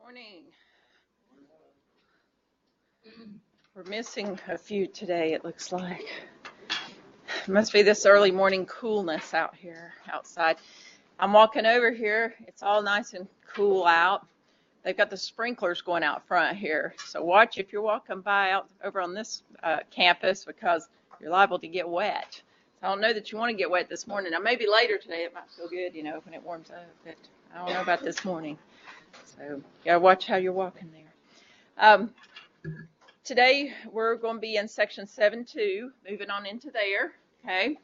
Morning. We're missing a few today, it looks like. It must be this early morning coolness out here, outside. I'm walking over here. It's all nice and cool out. They've got the sprinklers going out front here. So watch if you're walking by out over on this campus, because you're liable to get wet. So I don't know that you want to get wet this morning. Now maybe later today it might feel good, when it warms up, but I don't know about this morning. So you gotta watch how you're walking there. Today we're going to be in section 7.2, moving on into there. Okay.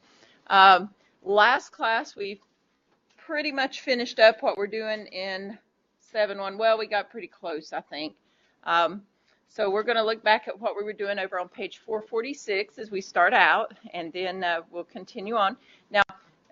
Last class we pretty much finished up what we're doing in 7.1. Well, we got pretty close, I think. So we're going to look back at what we were doing over on page 446 as we start out, and then we'll continue on. Now,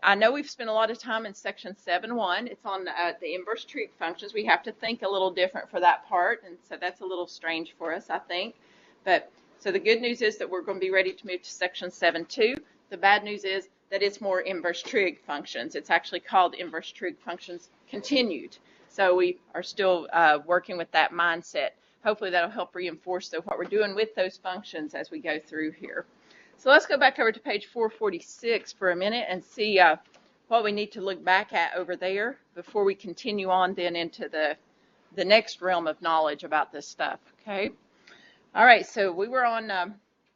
I know we've spent a lot of time in section 7.1. It's on the inverse trig functions. We have to think a little different for that part, and so that's a little strange for us, I think. But so the good news is that we're going to be ready to move to section 7.2. The bad news is that it's more inverse trig functions. It's actually called inverse trig functions continued. So we are still working with that mindset. Hopefully that'll help reinforce what we're doing with those functions as we go through here. So let's go back over to page 446 for a minute and see what we need to look back at over there before we continue on then into the next realm of knowledge about this stuff. Okay. All right, so we were on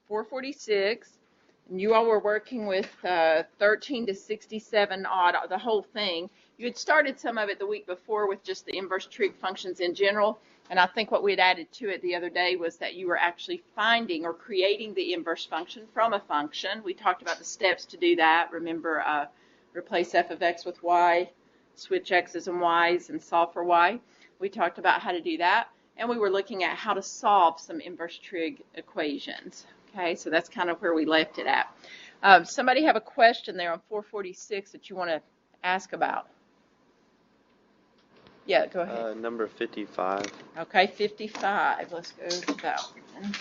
446, and you all were working with 13 to 67 odd, the whole thing. You had started some of it the week before with just the inverse trig functions in general, and I think what we had added to it the other day was that you were actually finding or creating the inverse function from a function. We talked about the steps to do that. Remember, replace f of x with y, switch x's and y's, and solve for y. We talked about how to do that. And we were looking at how to solve some inverse trig equations. Okay, so that's kind of where we left it at. Somebody have a question there on 446 that you want to ask about? Yeah, go ahead. Number 55. Okay, 55. Let's go to that one.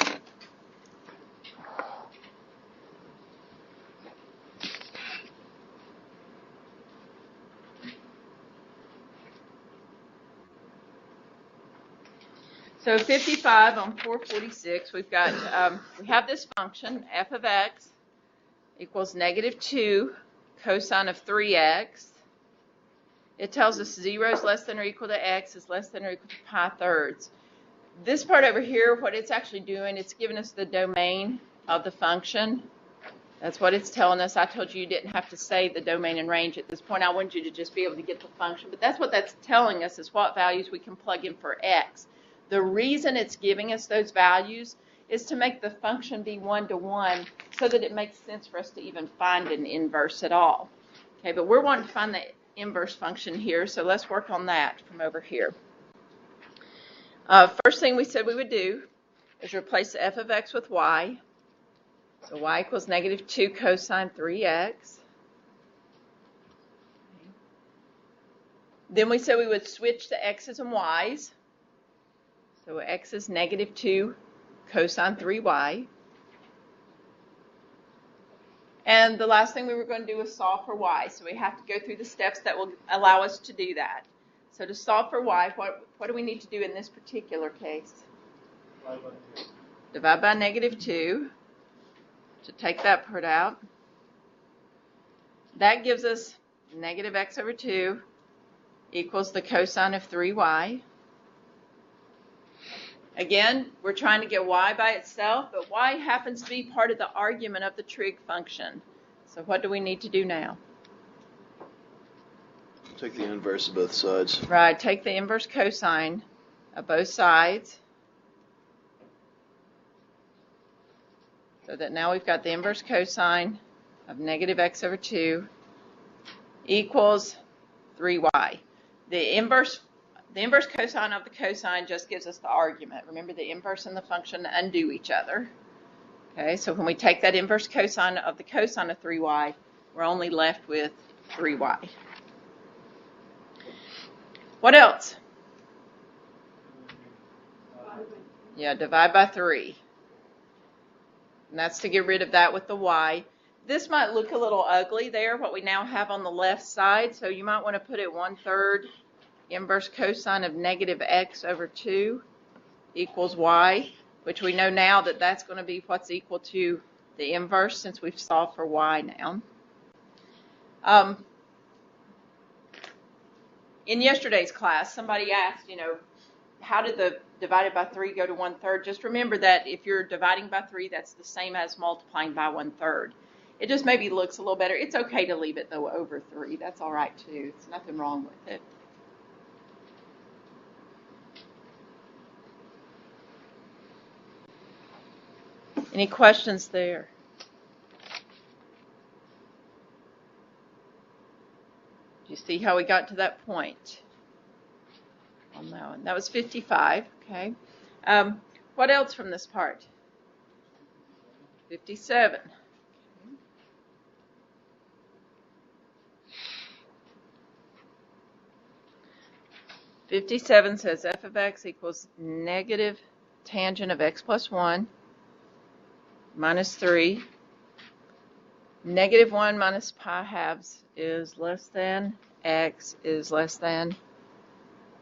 So 55 on 446, we've got, we have this function, f of x equals negative 2 cosine of 3x. It tells us 0 is less than or equal to x is less than or equal to pi thirds. This part over here, what it's actually doing, it's giving us the domain of the function. That's what it's telling us. I told you you didn't have to say the domain and range at this point. I wanted you to just be able to get the function. But that's what that's telling us, is what values we can plug in for x. The reason it's giving us those values is to make the function be one-to-one so that it makes sense for us to even find an inverse at all. Okay, but we're wanting to find the inverse function here, so let's work on that from over here. First thing we said we would do is replace f of x with y. So y equals negative 2 cosine 3x. Then we said we would switch the x's and y's. So x is negative 2 cosine 3y. And the last thing we were going to do was solve for y. So we have to go through the steps that will allow us to do that. So to solve for y, what do we need to do in this particular case? Divide by negative 2 to take that part out. That gives us negative x over 2 equals the cosine of 3y. Again, we're trying to get y by itself, but y happens to be part of the argument of the trig function. So what do we need to do now? Take the inverse of both sides. Right, take the inverse cosine of both sides. So that now we've got the inverse cosine of negative x over 2 equals 3y. The inverse cosine of the cosine just gives us the argument. Remember, the inverse and the function undo each other. Okay, so when we take that inverse cosine of the cosine of 3y, we're only left with 3y. What else? Yeah, divide by 3. And that's to get rid of that with the y. This might look a little ugly there, what we now have on the left side, so you might want to put it 1/3 inverse cosine of negative x over 2 equals y, which we know now that that's going to be what's equal to the inverse since we've solved for y now. In yesterday's class, somebody asked, how did the divided by 3 go to 1/3? Just remember that if you're dividing by 3, that's the same as multiplying by 1/3. It just maybe looks a little better. It's okay to leave it, though, over 3. That's all right, too. There's nothing wrong with it. Any questions there? Do you see how we got to that point on that one? That was 55, okay. What else from this part? 57. 57 says f of x equals negative tangent of x plus 1 minus 3. Negative 1 minus pi halves is less than x is less than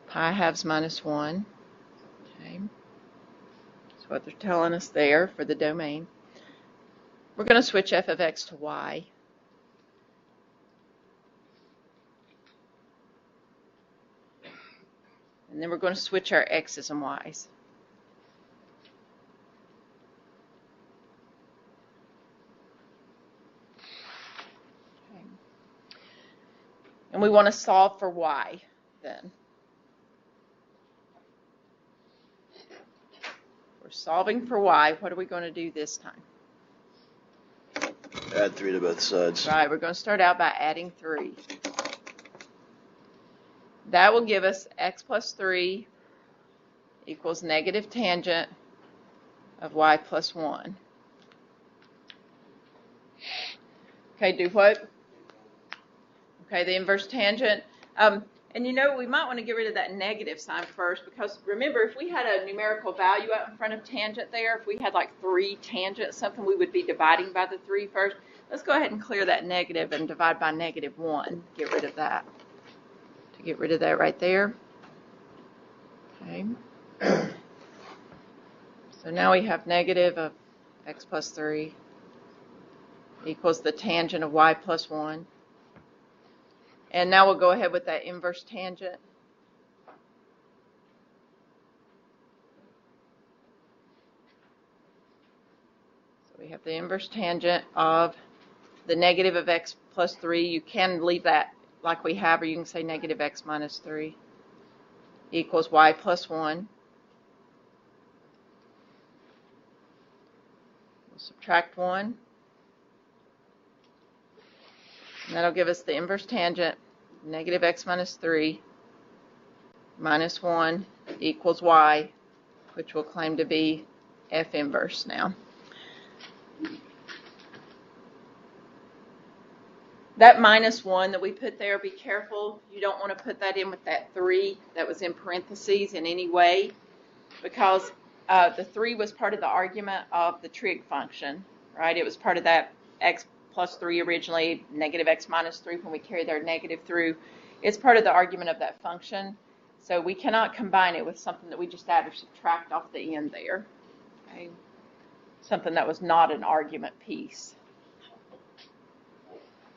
pi halves minus 1. Okay. That's what they're telling us there for the domain. We're going to switch f of x to y. And then we're going to switch our x's and y's. Okay. And we want to solve for y then. We're solving for y. What are we going to do this time? Add 3 to both sides. Right, we're going to start out by adding 3. That will give us x plus 3 equals negative tangent of y plus 1. Okay, do what? Okay, the inverse tangent. And we might want to get rid of that negative sign first, because remember, if we had a numerical value out in front of tangent there, if we had like 3 tangent something, we would be dividing by the 3 first. Let's go ahead and clear that negative and divide by negative 1. Get rid of that. To get rid of that right there. Okay. So now we have negative of x plus 3 equals the tangent of y plus 1. And now we'll go ahead with that inverse tangent. So we have the inverse tangent of the negative of x plus 3. You can leave that like we have, or you can say negative x minus 3 equals y plus 1. We'll subtract 1. And that'll give us the inverse tangent, negative x minus 3 minus 1 equals y, which we'll claim to be f inverse now. That minus 1 that we put there, be careful. You don't want to put that in with that 3 that was in parentheses in any way, because the 3 was part of the argument of the trig function, right? It was part of that x plus 3 originally, negative x minus 3 when we carried our negative through. It's part of the argument of that function. So we cannot combine it with something that we just add or subtract off the end there. Okay? Something that was not an argument piece.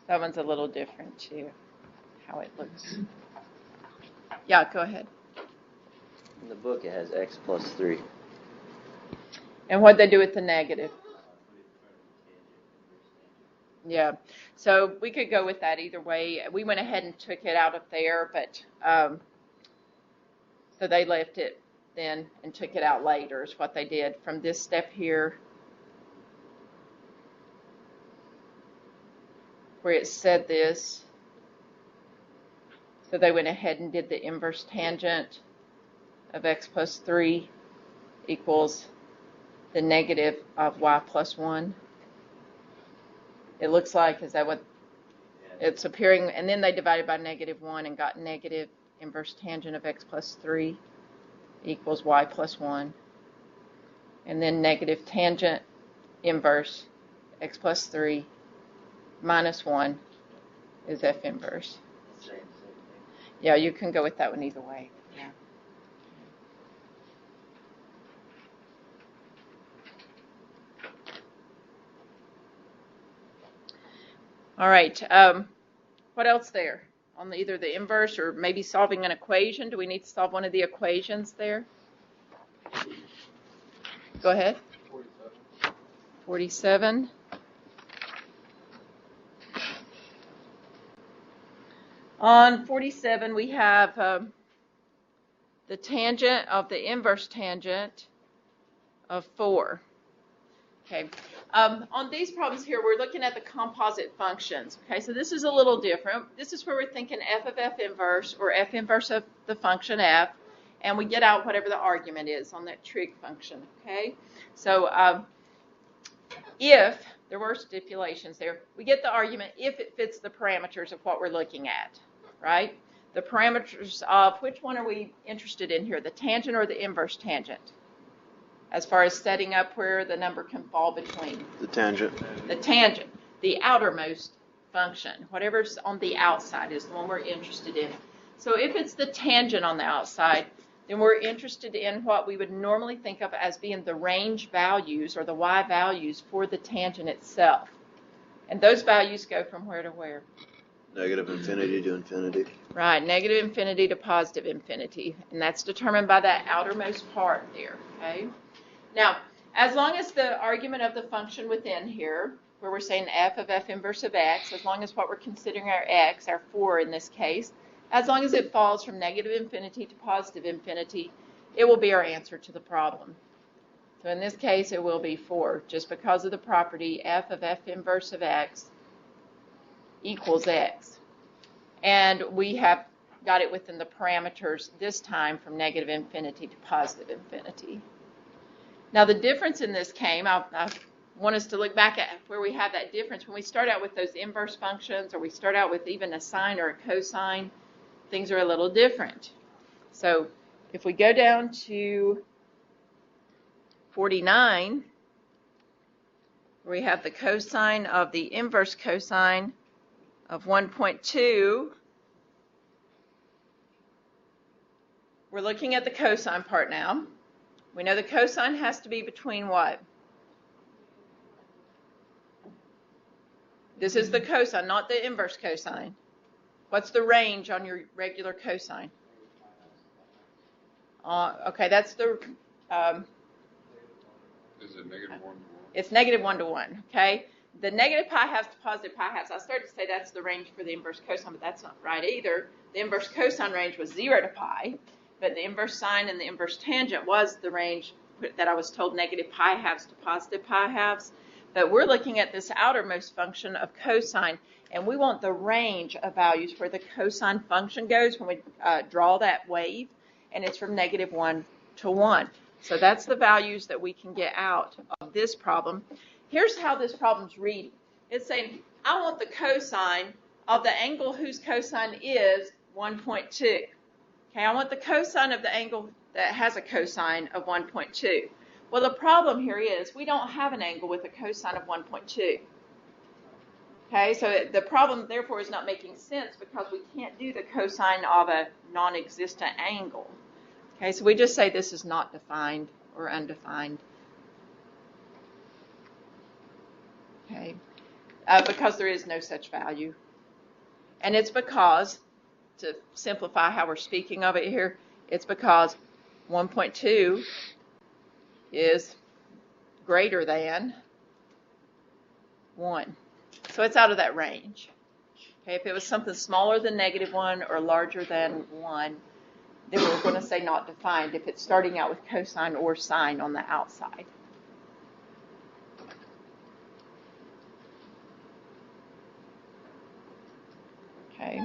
That one's a little different too, how it looks. Yeah, go ahead. In the book it has x plus 3. And what'd they do with the negative? Yeah, so we could go with that either way. We went ahead and took it out of there, but so they left it then and took it out later is what they did from this step here, where it said this. So they went ahead and did the inverse tangent of x plus 3 equals the negative of y plus 1. It looks like, is that what it's appearing? And then they divided by negative 1 and got negative inverse tangent of x plus 3 equals y plus 1. And then negative tangent inverse x plus 3 minus 1 is f inverse. Yeah, you can go with that one either way. Yeah. All right. What else there? On either the inverse or maybe solving an equation. Do we need to solve one of the equations there? Go ahead. 47. On 47, we have the tangent of the inverse tangent of 4. Okay. On these problems here, we're looking at the composite functions. Okay, so this is a little different. This is where we're thinking f of f inverse or f inverse of the function f, and we get out whatever the argument is on that trig function. Okay, so if there were stipulations there, we get the argument if it fits the parameters of what we're looking at, right? The parameters of which one are we interested in here, the tangent or the inverse tangent? As far as setting up where the number can fall between. The tangent. The tangent, the outermost function, whatever's on the outside is the one we're interested in. So if it's the tangent on the outside, then we're interested in what we would normally think of as being the range values or the y values for the tangent itself. And those values go from where to where? Negative infinity to infinity. Right, negative infinity to positive infinity. And that's determined by that outermost part there, okay? Now, as long as the argument of the function within here, where we're saying f of f inverse of x, as long as what we're considering our x, our 4 in this case, as long as it falls from negative infinity to positive infinity, it will be our answer to the problem. So in this case, it will be 4, just because of the property f of f inverse of x equals x. And we have got it within the parameters this time from negative infinity to positive infinity. Now the difference in this came, I want us to look back at where we have that difference. When we start out with those inverse functions or we start out with even a sine or a cosine, things are a little different. So if we go down to 49, we have the cosine of the inverse cosine of 1.2. We're looking at the cosine part now. We know the cosine has to be between what? This is the cosine, not the inverse cosine. What's the range on your regular cosine? Okay, that's the... Is it negative 1 to 1? It's negative 1 to 1, okay? The negative pi halves to positive pi halves, I started to say that's the range for the inverse cosine, but that's not right either. The inverse cosine range was 0 to pi, but the inverse sine and the inverse tangent was the range that I was told negative pi halves to positive pi halves. But we're looking at this outermost function of cosine, and we want the range of values where the cosine function goes when we draw that wave, and it's from negative 1 to 1. So that's the values that we can get out of this problem. Here's how this problem's reading. It's saying, I want the cosine of the angle whose cosine is 1.2. Okay, I want the cosine of the angle that has a cosine of 1.2. Well, the problem here is we don't have an angle with a cosine of 1.2. Okay, so the problem, therefore, is not making sense because we can't do the cosine of a non-existent angle. Okay, so we just say this is not defined or undefined. Okay, because there is no such value. And it's because, to simplify how we're speaking of it here, it's because 1.2 is greater than 1. So it's out of that range. Okay, if it was something smaller than negative 1 or larger than 1, then we're going to say not defined if it's starting out with cosine or sine on the outside. Okay.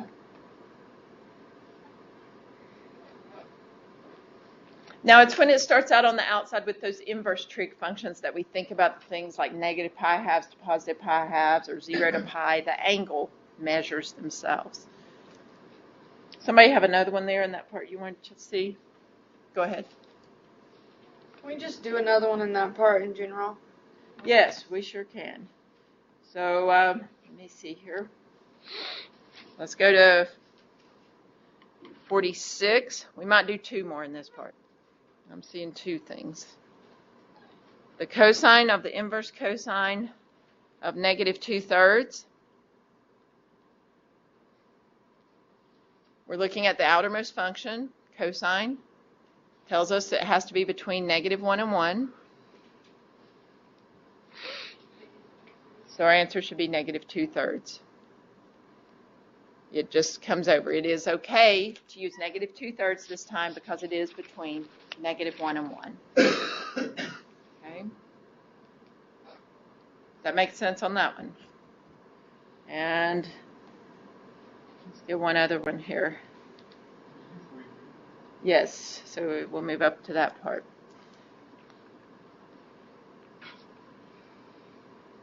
Now it's when it starts out on the outside with those inverse trig functions that we think about things like negative pi halves to positive pi halves or 0 to pi, the angle measures themselves. Somebody have another one there in that part you want to see? Go ahead. Can we just do another one in that part in general? Yes, we sure can. So let me see here. Let's go to 46. We might do two more in this part. I'm seeing two things. The cosine of the inverse cosine of negative 2/3. We're looking at the outermost function, cosine. Tells us it has to be between -1 and 1. So our answer should be -2/3. It just comes over. It is okay to use -2/3 this time because it is between -1 and 1. Okay? Does that make sense on that one? And let's do one other one here. Yes, so we'll move up to that part.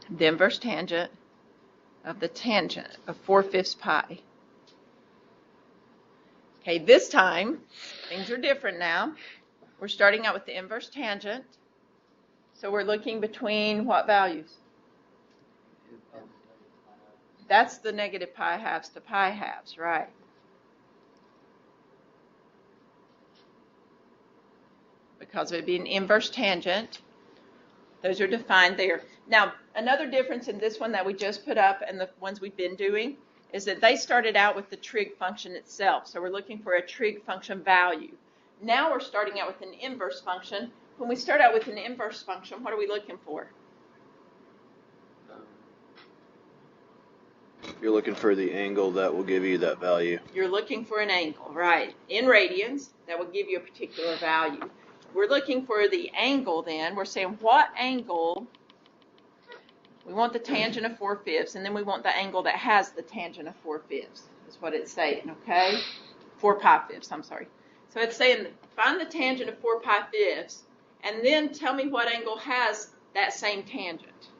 The inverse tangent of the tangent of 4/5 pi. Okay, this time, things are different now. We're starting out with the inverse tangent. So we're looking between what values? That's the negative pi halves to pi halves, right? Because it would be an inverse tangent. Those are defined there. Now, another difference in this one that we just put up and the ones we've been doing is that they started out with the trig function itself. So we're looking for a trig function value. Now we're starting out with an inverse function. When we start out with an inverse function, what are we looking for? You're looking for the angle that will give you that value. You're looking for an angle, right? In radians, that will give you a particular value. We're looking for the angle then. We're saying what angle, we want the tangent of 4/5, and then we want the angle that has the tangent of 4/5, is what it's saying, okay? 4 pi-5, I'm sorry. So it's saying find the tangent of 4 pi-5, and then tell me what angle has that same tangent.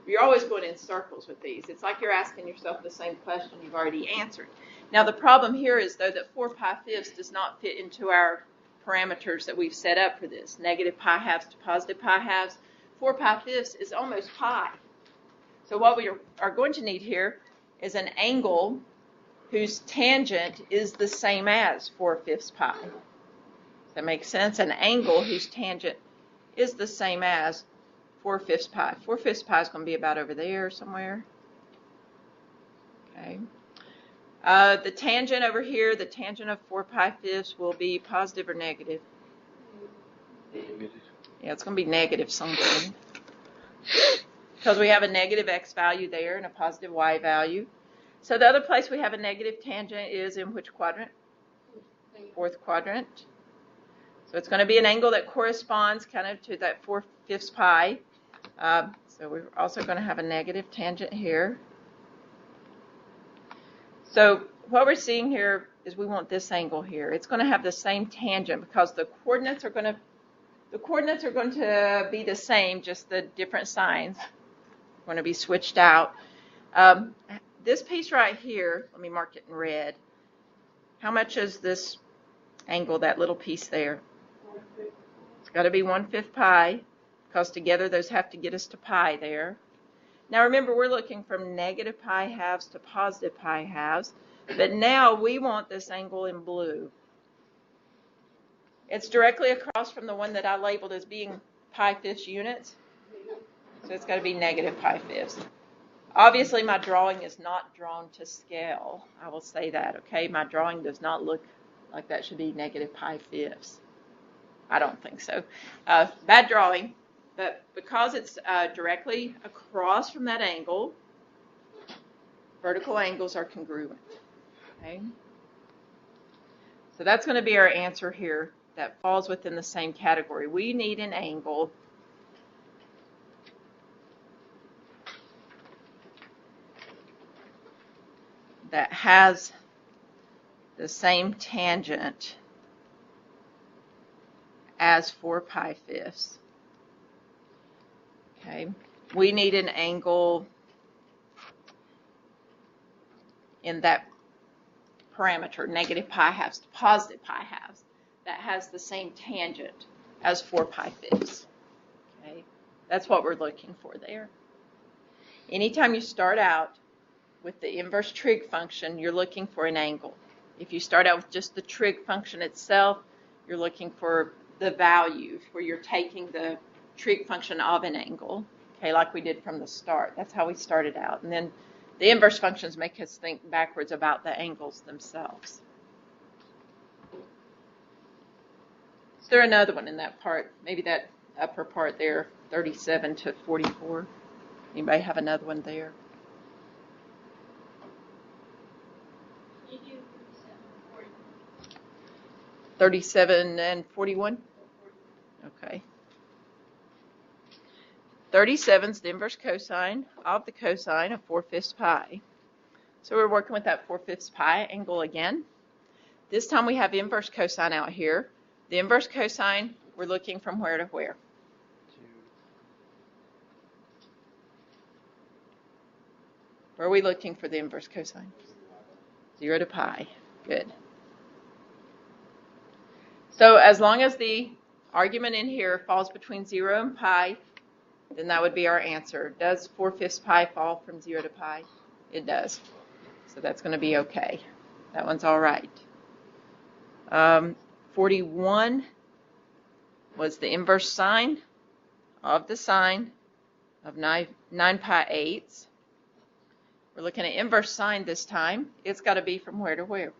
You're always going in circles with these. It's like you're asking yourself the same question you've already answered. Now the problem here is, though, that 4 pi-5 does not fit into our parameters that we've set up for this. Negative pi halves to positive pi halves. 4 pi-5 is almost pi. So what we are going to need here is an angle whose tangent is the same as 4/5 pi. Does that make sense? An angle whose tangent is the same as 4/5 pi. 4/5 pi is going to be about over there somewhere. Okay. The tangent over here, the tangent of 4 pi-5 will be positive or negative? Negative. Yeah, it's going to be negative something. Because we have a negative x value there and a positive y value. So the other place we have a negative tangent is in which quadrant? Fourth quadrant. So it's going to be an angle that corresponds kind of to that 4/5 pi. So we're also going to have a negative tangent here. So what we're seeing here is we want this angle here. It's going to have the same tangent because the coordinates are going to be the same, just the different signs are going to be switched out. This piece right here, let me mark it in red. How much is this angle, that little piece there? It's got to be 1/5 pi because together those have to get us to pi there. Now remember, we're looking from negative pi halves to positive pi halves, but now we want this angle in blue. It's directly across from the one that I labeled as being pi-5 units, so it's got to be negative pi-5. Obviously, my drawing is not drawn to scale. I will say that, okay? My drawing does not look like that should be negative pi-5. I don't think so. Bad drawing. But because it's directly across from that angle, vertical angles are congruent. Okay? So that's going to be our answer here that falls within the same category. We need an angle that has the same tangent as 4 pi-5. Okay, we need an angle in that parameter, negative pi halves to positive pi halves, that has the same tangent as 4 pi-5. Okay, that's what we're looking for there. Anytime you start out with the inverse trig function, you're looking for an angle. If you start out with just the trig function itself, you're looking for the value, where you're taking the trig function of an angle, okay, like we did from the start. That's how we started out. And then the inverse functions make us think backwards about the angles themselves. Is there another one in that part? Maybe that upper part there, 37 to 44. Anybody have another one there? 37 and 41? Okay. 37 is the inverse cosine of the cosine of 4/5 pi. So we're working with that 4/5 pi angle again. This time we have inverse cosine out here. The inverse cosine, we're looking from where to where? Where are we looking for the inverse cosine? 0 to pi. Good. So as long as the argument in here falls between 0 and pi, then that would be our answer. Does 4/5 pi fall from 0 to pi? It does. So that's going to be okay. That one's all right. 41 was the inverse sine of the sine of 9 pi eighths. We're looking at inverse sine this time. It's got to be from where to where?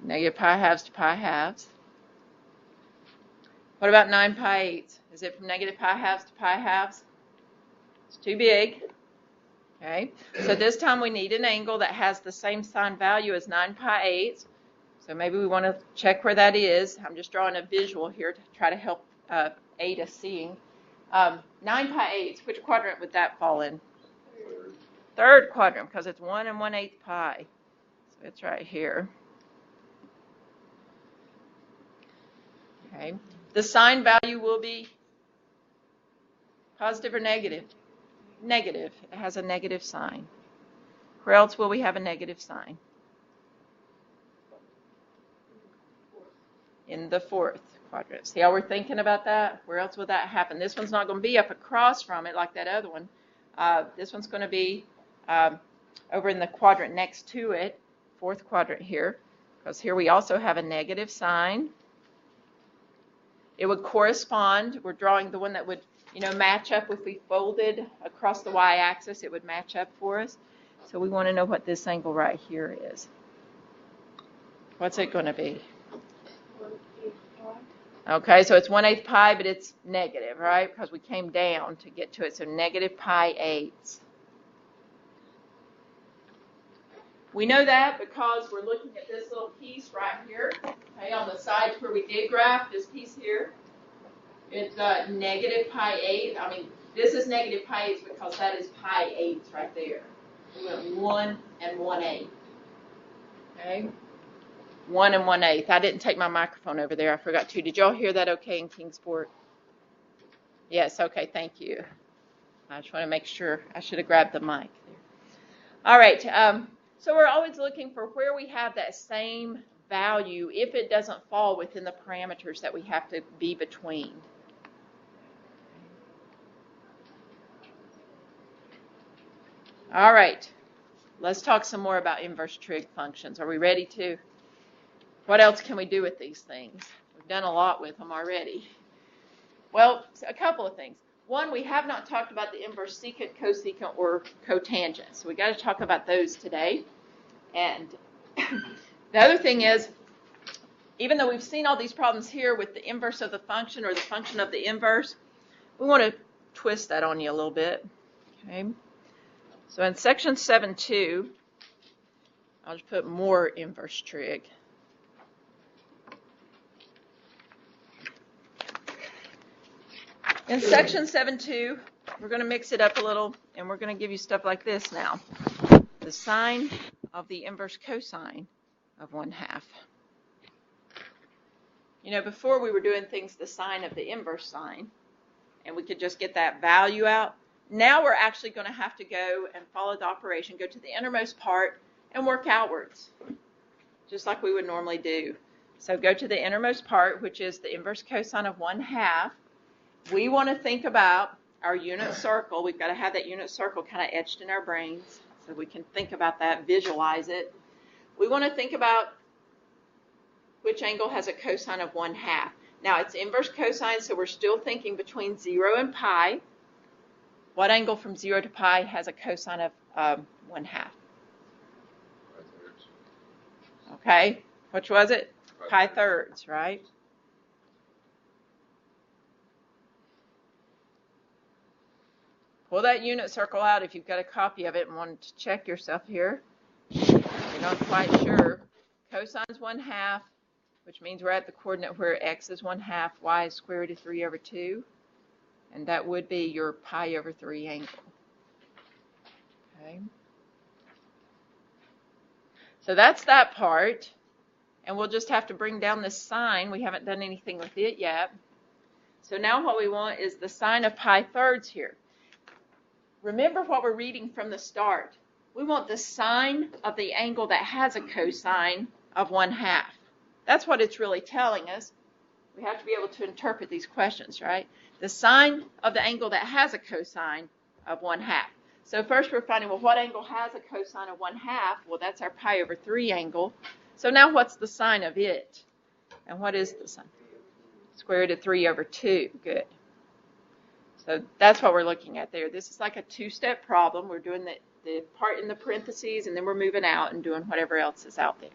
Negative pi halves to pi halves. What about 9 pi eighths? Is it from negative pi halves to pi halves? It's too big. Okay, so this time we need an angle that has the same sine value as 9 pi eighths. So maybe we want to check where that is. I'm just drawing a visual here to try to help aid us seeing. 9 pi eighths, which quadrant would that fall in? Third quadrant, because it's 1 1/8 pi. So it's right here. Okay, the sine value will be positive or negative? Negative. It has a negative sign. Where else will we have a negative sign? In the fourth quadrant. See how we're thinking about that? Where else will that happen? This one's not going to be up across from it like that other one. This one's going to be over in the quadrant next to it, fourth quadrant here, because here we also have a negative sign. It would correspond, we're drawing the one that would, match up if we folded across the y-axis, it would match up for us. So we want to know what this angle right here is. What's it going to be? Okay, so it's 1/8 pi, but it's negative, right? Because we came down to get to it. So negative pi eighths. We know that because we're looking at this little piece right here. Okay, on the sides where we did graph, this piece here, it's negative pi eighths. I mean, this is negative pi eighths because that is pi eighths right there. We went 1 1/8. Okay. 1 1/8. I didn't take my microphone over there. I forgot to. Did y'all hear that okay in Kingsport? Yes, okay, thank you. I just want to make sure. I should have grabbed the mic there. All right, so we're always looking for where we have that same value if it doesn't fall within the parameters that we have to be between. All right, let's talk some more about inverse trig functions. Are we ready to? What else can we do with these things? We've done a lot with them already. Well, a couple of things. One, we have not talked about the inverse secant, cosecant, or cotangent. So we got to talk about those today. And the other thing is, even though we've seen all these problems here with the inverse of the function or the function of the inverse, we want to twist that on you a little bit. Okay. So in section 7.2, I'll just put more inverse trig. In section 7.2, we're going to mix it up a little, and we're going to give you stuff like this now. The sine of the inverse cosine of 1/2. Before we were doing things the sine of the inverse sine, and we could just get that value out. Now we're actually going to have to go and follow the operation, go to the innermost part, and work outwards, just like we would normally do. So go to the innermost part, which is the inverse cosine of 1/2. we want to think about our unit circle. We've got to have that unit circle kind of etched in our brains so we can think about that, visualize it. We want to think about which angle has a cosine of 1/2. Now, it's inverse cosine, so we're still thinking between 0 and pi. What angle from 0 to pi has a cosine of 1/2? Okay, which was it? Pi thirds, right? Pull that unit circle out if you've got a copy of it and want to check yourself here. You're not quite sure. Cosine is 1/2, which means we're at the coordinate where x is 1/2, y is square root of 3 over 2. And that would be your pi over 3 angle. Okay. So that's that part. And we'll just have to bring down this sine. We haven't done anything with it yet. So now what we want is the sine of pi thirds here. Remember what we're reading from the start. We want the sine of the angle that has a cosine of 1/2. That's what it's really telling us. We have to be able to interpret these questions, right? The sine of the angle that has a cosine of 1/2. So first we're finding, well, what angle has a cosine of 1/2? Well, that's our pi over 3 angle. So now what's the sine of it? And what is the sine? Square root of 3 over 2. Good. So that's what we're looking at there. This is like a two-step problem. We're doing the part in the parentheses, and then we're moving out and doing whatever else is out there.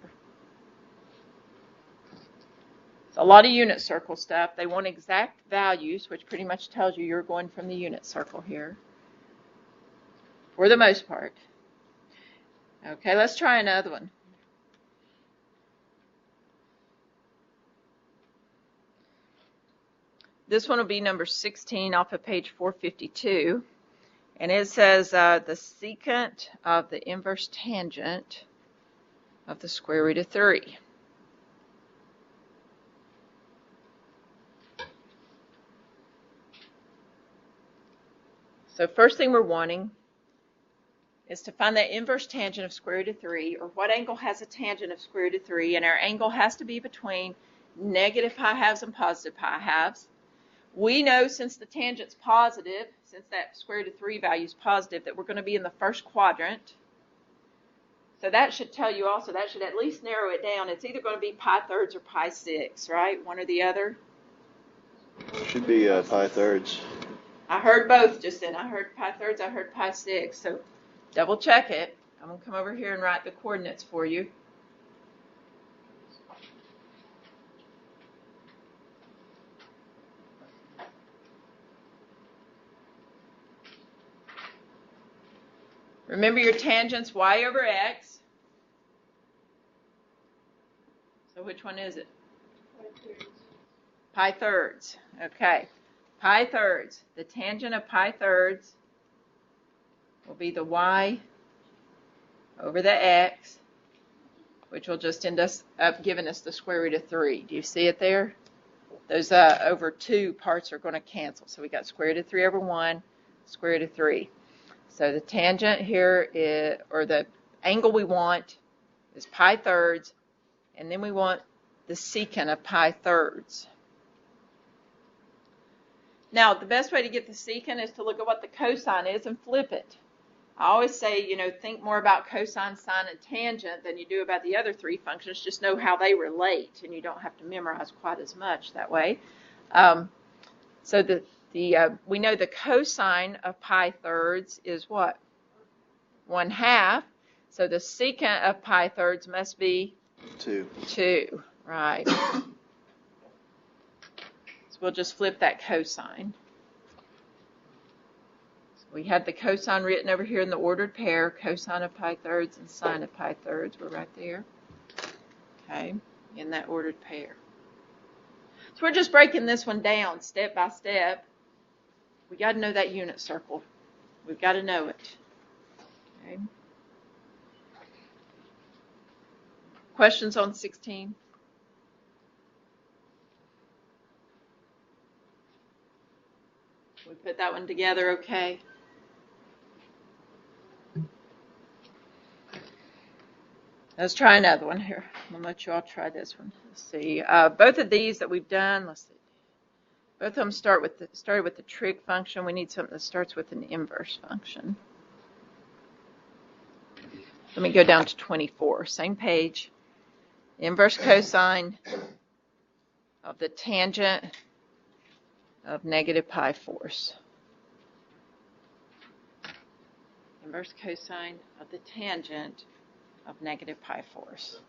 It's a lot of unit circle stuff. They want exact values, which pretty much tells you you're going from the unit circle here, for the most part. Okay, let's try another one. This one will be number 16 off of page 452. And it says the secant of the inverse tangent of the square root of 3. So first thing we're wanting is to find the inverse tangent of square root of 3, or what angle has a tangent of square root of 3, and our angle has to be between negative pi halves and positive pi halves. We know since the tangent's positive, since that square root of 3 value is positive, that we're going to be in the first quadrant. So that should tell you also, that should at least narrow it down. It's either going to be pi thirds or pi 6, right? One or the other. Should be pi thirds. I heard both just then. I heard pi thirds, I heard pi 6. So double check it. I'm going to come over here and write the coordinates for you. Remember your tangent's y over x. So which one is it? Pi thirds. Okay. Pi thirds. The tangent of pi thirds will be the y over the x, which will just end up giving us the square root of 3. Do you see it there? Those over 2 parts are going to cancel. So we got square root of 3 over 1, square root of 3. So the tangent here is, or the angle we want is pi thirds, and then we want the secant of pi thirds. Now, the best way to get the secant is to look at what the cosine is and flip it. I always say, think more about cosine, sine, and tangent than you do about the other 3 functions. Just know how they relate, and you don't have to memorize quite as much that way. So we know the cosine of pi thirds is what? 1/2. So the secant of pi thirds must be 2. 2, right. So we'll just flip that cosine. So we have the cosine written over here in the ordered pair, cosine of pi thirds and sine of pi thirds. We're right there. Okay, in that ordered pair. So we're just breaking this one down step by step. We got to know that unit circle. We've got to know it. Okay. Questions on 16? We put that one together okay? Let's try another one here. I'm going to let you all try this one. Let's see. Both of these that we've done, let's see. Both of them started with the trig function. We need something that starts with an inverse function. Let me go down to 24. Same page. Inverse cosine of the tangent of negative pi fourths. Inverse cosine of the tangent of negative pi fourths.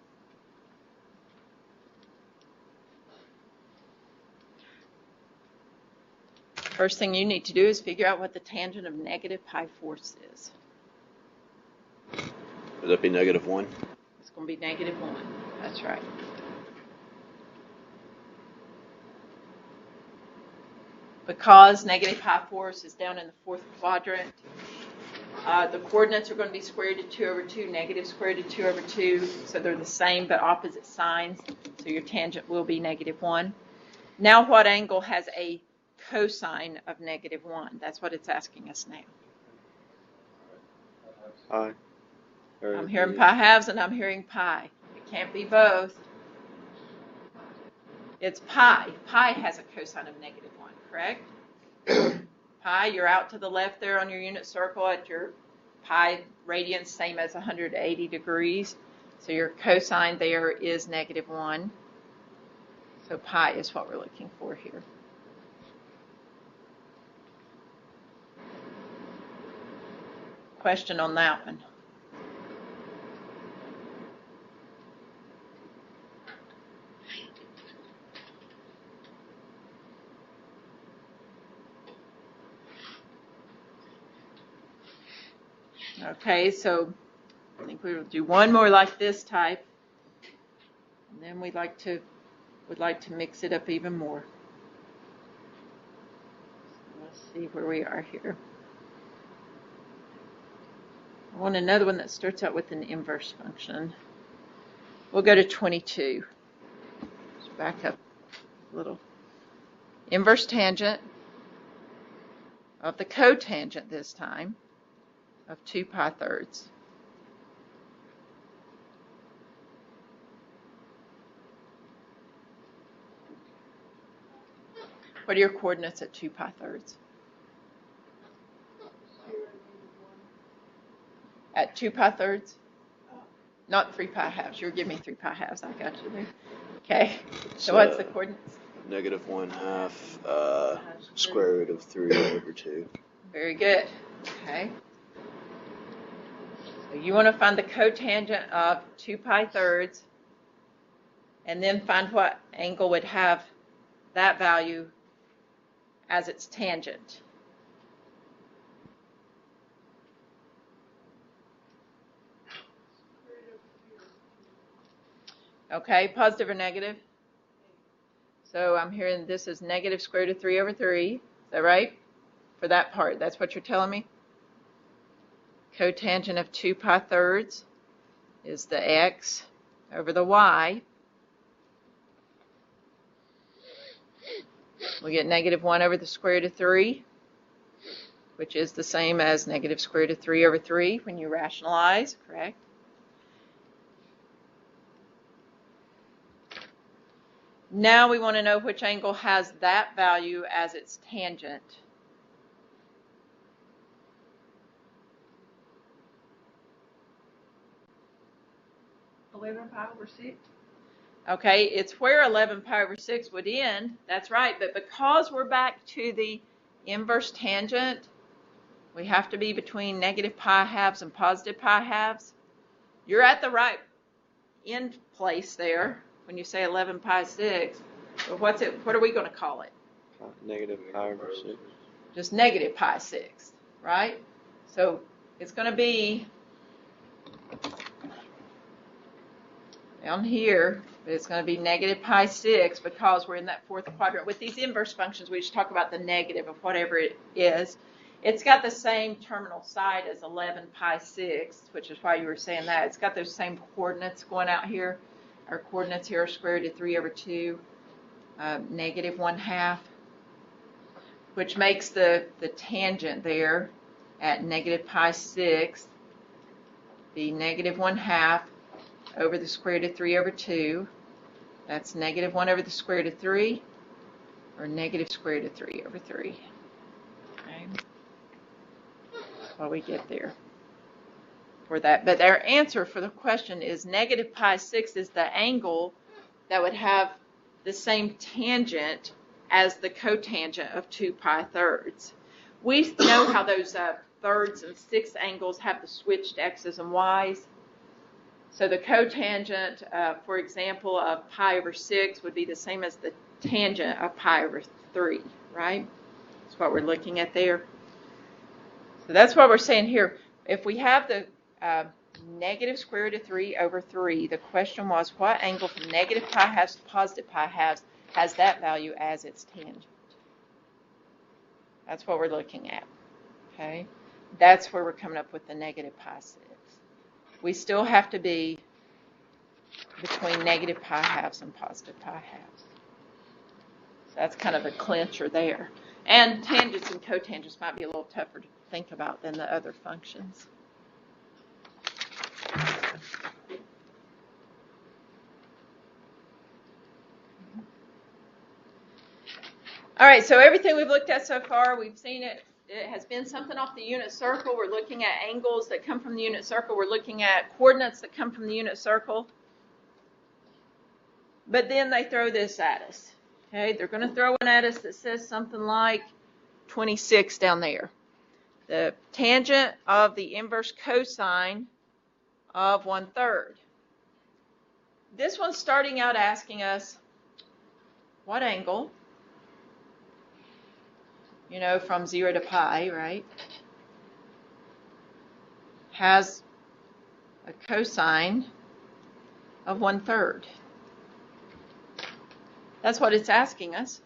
First thing you need to do is figure out what the tangent of negative pi fourths is. Would that be -1? It's going to be -1. That's right. Because negative pi fourths is down in the fourth quadrant, the coordinates are going to be square root of 2 over 2, negative square root of 2 over 2, so they're the same but opposite signs, so your tangent will be -1. Now what angle has a cosine of -1? That's what it's asking us now. Pi. I'm hearing pi halves and I'm hearing pi. It can't be both. It's pi. Pi has a cosine of -1, correct? Pi, you're out to the left there on your unit circle at your pi radians, same as 180 degrees. So your cosine there is -1. So pi is what we're looking for here. Question on that one? Okay, so I think we will do one more like this type, and then would like to mix it up even more. So let's see where we are here. I want another one that starts out with an inverse function. We'll go to 22. Let's back up a little. Inverse tangent of the cotangent this time of 2 pi thirds. What are your coordinates at 2 pi thirds? At 2 pi thirds? Not 3 pi halves. You're giving me 3 pi halves. I got you there. Okay. So what's the coordinates? -1/2 square root of 3 over 2. Very good. Okay. So you want to find the cotangent of 2 pi thirds and then find what angle would have that value as its tangent. Okay, positive or negative? So I'm hearing this is negative square root of 3 over 3. Is that right? For that part, that's what you're telling me? Cotangent of 2 pi thirds is the x over the y. We get -1 over the square root of 3, which is the same as negative square root of 3 over 3 when you rationalize, correct? Now we want to know which angle has that value as its tangent. Okay, it's where 11 pi over 6 would end. That's right, but because we're back to the inverse tangent, we have to be between negative pi halves and positive pi halves. You're at the right end place there when you say 11 pi 6. But what are we going to call it? Negative pi over 6. Just negative pi 6, right? So it's going to be down here, but it's going to be negative pi 6 because we're in that fourth quadrant. With these inverse functions, we just talk about the negative of whatever it is. It's got the same terminal side as 11 pi 6, which is why you were saying that. It's got those same coordinates going out here. Our coordinates here are square root of 3 over 2, -1/2, which makes the tangent there at negative pi 6 be -1/2 over the square root of 3 over 2. That's -1 over the square root of 3 or negative square root of 3 over 3. Okay. That's what we get there for that. But our answer for the question is negative pi 6 is the angle that would have the same tangent as the cotangent of 2 pi thirds. We know how those thirds and sixths angles have the switched x's and y's. So the cotangent, for example, of pi over 6 would be the same as the tangent of pi over 3, right? That's what we're looking at there. So that's what we're saying here. If we have the negative square root of 3 over 3, the question was what angle from negative pi halves to positive pi halves has that value as its tangent? That's what we're looking at. Okay? That's where we're coming up with the negative pi 6. We still have to be between negative pi halves and positive pi halves. So that's kind of a clincher there. And tangents and cotangents might be a little tougher to think about than the other functions. All right, so everything we've looked at so far, we've seen it. It has been something off the unit circle. We're looking at angles that come from the unit circle. We're looking at coordinates that come from the unit circle. But then they throw this at us. Okay, they're going to throw one at us that says something like 26 down there. The tangent of the inverse cosine of 1/3. This one's starting out asking us what angle, you know, from 0 to pi, right, has a cosine of 1/3. That's what it's asking us.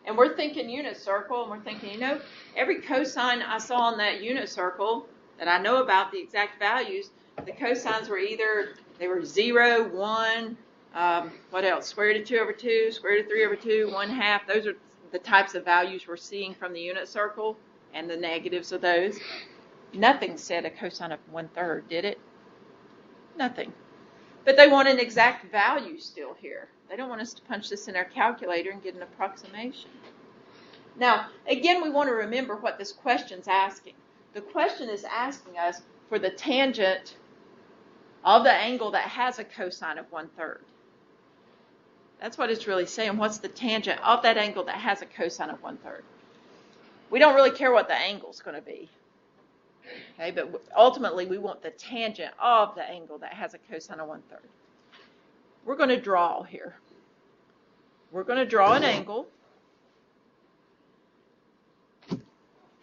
And we're thinking unit circle, and we're thinking, you know, every cosine I saw on that unit circle that I know about, the exact values, the cosines were either, they were 0, 1, what else? Square root of 2 over 2, square root of 3 over 2, 1/2. Those are the types of values we're seeing from the unit circle and the negatives of those. Nothing said a cosine of 1/3, did it? Nothing. But they want an exact value still here. They don't want us to punch this in our calculator and get an approximation. Now, again, we want to remember what this question's asking. The question is asking us for the tangent of the angle that has a cosine of 1/3. That's what it's really saying. What's the tangent of that angle that has a cosine of 1/3? We don't really care what the angle's going to be. Okay, but ultimately we want the tangent of the angle that has a cosine of 1/3. We're going to draw here. We're going to draw an angle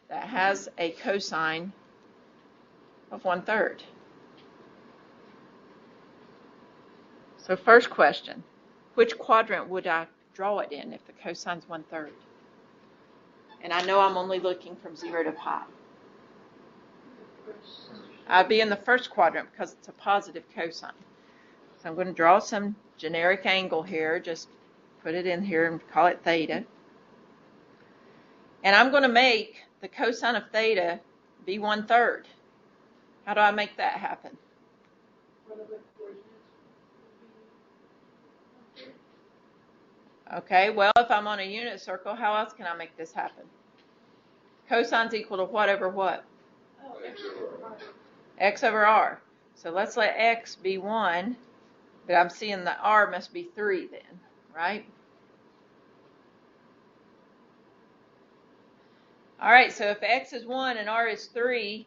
that has a cosine of 1/3. So first question, which quadrant would I draw it in if the cosine's 1/3? And I know I'm only looking from 0 to pi. I'd be in the first quadrant because it's a positive cosine. So I'm going to draw some generic angle here, just put it in here and call it theta. And I'm going to make the cosine of theta be 1/3. How do I make that happen? Okay, well, if I'm on a unit circle, how else can I make this happen? Cosine's equal to what over what? X over r. So let's let x be 1, but I'm seeing the r must be 3 then, right? All right, so if x is 1 and r is 3,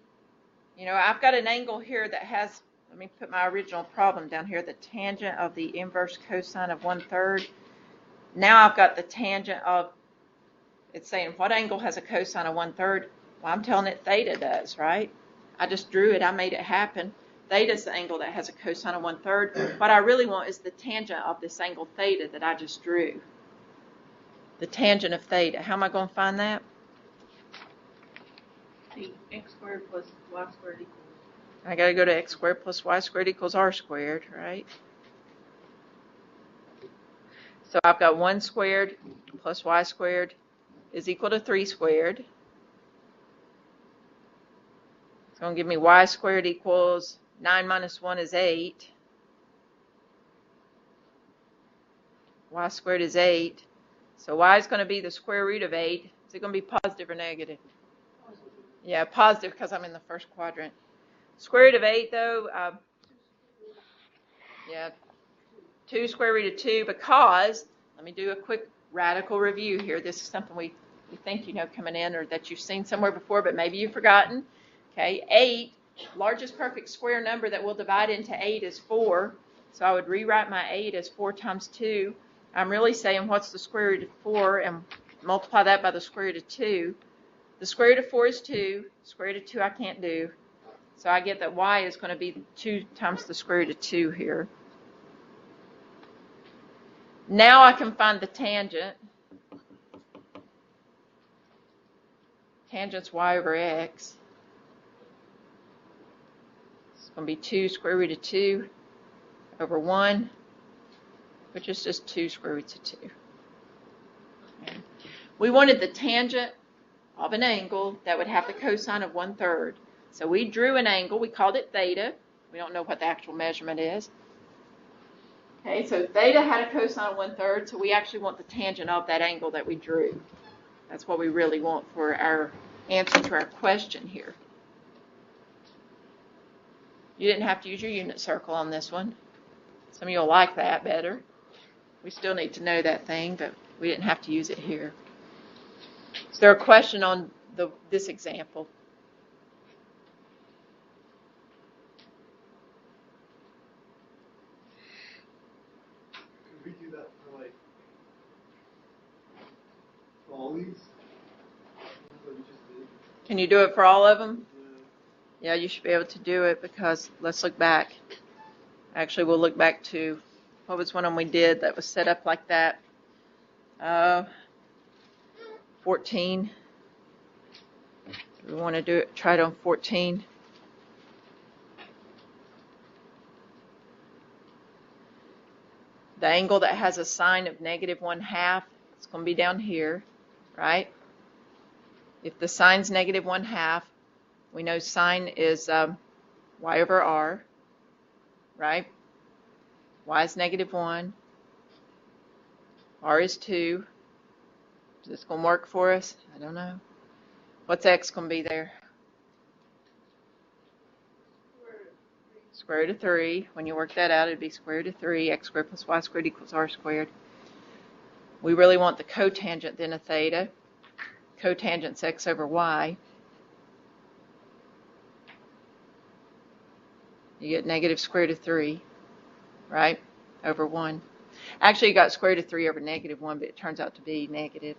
you know, I've got an angle here that has, let me put my original problem down here, the tangent of the inverse cosine of 1/3. Now I've got the tangent of, it's saying what angle has a cosine of 1/3? Well, I'm telling it theta does, right? I just drew it. I made it happen. Theta is the angle that has a cosine of 1/3. What I really want is the tangent of this angle theta that I just drew. The tangent of theta. How am I going to find that? The x squared plus y squared equals. I got to go to x squared plus y squared equals r squared, right? So I've got 1 squared plus y squared is equal to 3 squared. It's going to give me y squared equals 9 minus 1 is 8. Y squared is 8. So y is going to be the square root of 8. Is it going to be positive or negative? Yeah, positive because I'm in the first quadrant. Square root of 8, though, yeah, 2 square root of 2 because, let me do a quick radical review here. This is something we think you know coming in or that you've seen somewhere before, but maybe you've forgotten. Okay, 8, largest perfect square number that we'll divide into 8 is 4. So I would rewrite my 8 as 4 times 2. I'm really saying what's the square root of 4 and multiply that by the square root of 2. The square root of 4 is 2. Square root of 2 I can't do. So I get that y is going to be 2 times the square root of 2 here. Now I can find the tangent. Tangent's y over x. It's going to be 2 square root of 2 over 1, which is just 2 square roots of 2. Okay. We wanted the tangent of an angle that would have the cosine of 1/3. So we drew an angle. We called it theta. We don't know what the actual measurement is. Okay, so theta had a cosine of 1/3, so we actually want the tangent of that angle that we drew. That's what we really want for our answer to our question here. You didn't have to use your unit circle on this one. Some of you will like that better. We still need to know that thing, but we didn't have to use it here. Is there a question on this example? Could we do that for like all these? What we just did? Can you do it for all of them? Yeah, you should be able to do it because let's look back. Actually, we'll look back to what was one we did that was set up like that. 14. We want to do it. Try it on 14. The angle that has a sine of -1/2, it's going to be down here, right? If the sine's -1/2, we know sine is y over r, right? Y is -1. R is 2. Is this going to work for us? I don't know. What's x going to be there? Square root of 3. When you work that out, it'd be square root of 3. X squared plus y squared equals r squared. We really want the cotangent then of theta. Cotangent's x over y. You get negative square root of 3, right, over 1. Actually, you got square root of 3 over -1, but it turns out to be negative.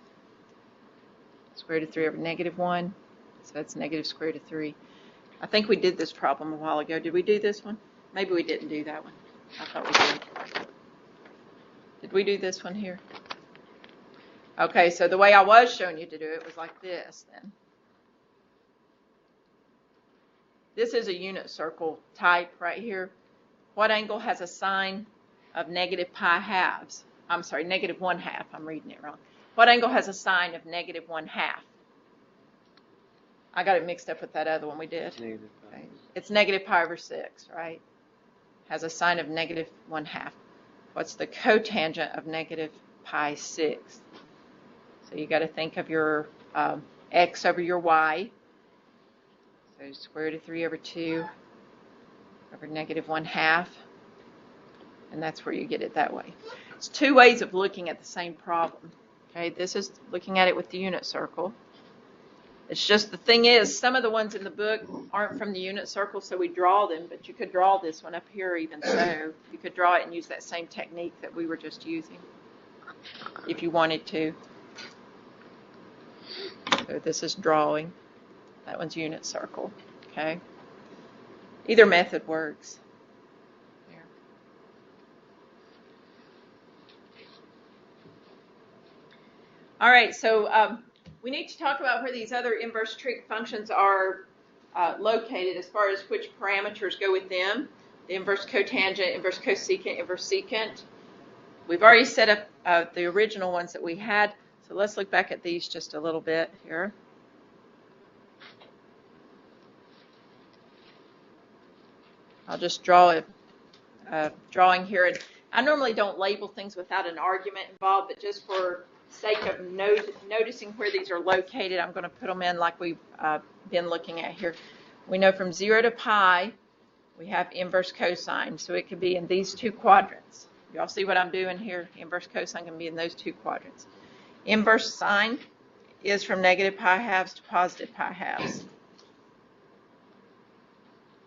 Square root of 3 over -1, so that's negative square root of 3. I think we did this problem a while ago. Did we do this one? Maybe we didn't do that one. I thought we did. Did we do this one here? Okay, so the way I was showing you to do it was like this then. This is a unit circle type right here. What angle has a sine of -pi/2? I'm sorry, -1/2. I'm reading it wrong. What angle has a sine of -1/2? I got it mixed up with that other one we did. Okay. It's -pi/6, right? Has a sine of -1/2. What's the cotangent of -pi/6? So you got to think of your x over your y. So square root of 3 over 2 over -1/2. And that's where you get it that way. It's two ways of looking at the same problem. Okay, this is looking at it with the unit circle. It's just the thing is, some of the ones in the book aren't from the unit circle, so we draw them, but you could draw this one up here even so. You could draw it and use that same technique that we were just using if you wanted to. So this is drawing. That one's unit circle. Okay. Either method works. There. All right, so we need to talk about where these other inverse trig functions are located as far as which parameters go with them. The inverse cotangent, inverse cosecant, inverse secant. We've already set up the original ones that we had, so let's look back at these just a little bit here. I'll just draw a drawing here. And I normally don't label things without an argument involved, but just for sake of noticing where these are located, I'm going to put them in like we've been looking at here. We know from 0 to pi, we have inverse cosine, so it could be in these two quadrants. Y'all see what I'm doing here? Inverse cosine can be in those two quadrants. Inverse sine is from negative pi halves to positive pi halves.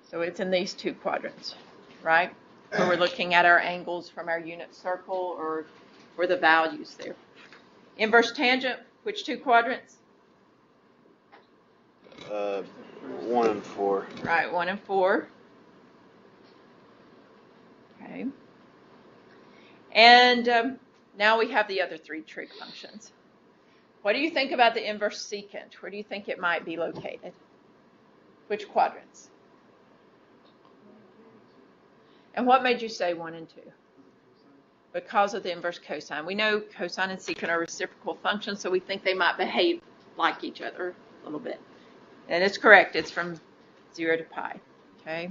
So it's in these two quadrants, right? Where we're looking at our angles from our unit circle or for the values there. Inverse tangent, which two quadrants? 1 and 4. Right, 1 and 4. Okay. And now we have the other three trig functions. What do you think about the inverse secant? Where do you think it might be located? Which quadrants? And what made you say 1 and 2? Because of the inverse cosine. We know cosine and secant are reciprocal functions, so we think they might behave like each other a little bit. And it's correct. It's from 0 to pi. Okay.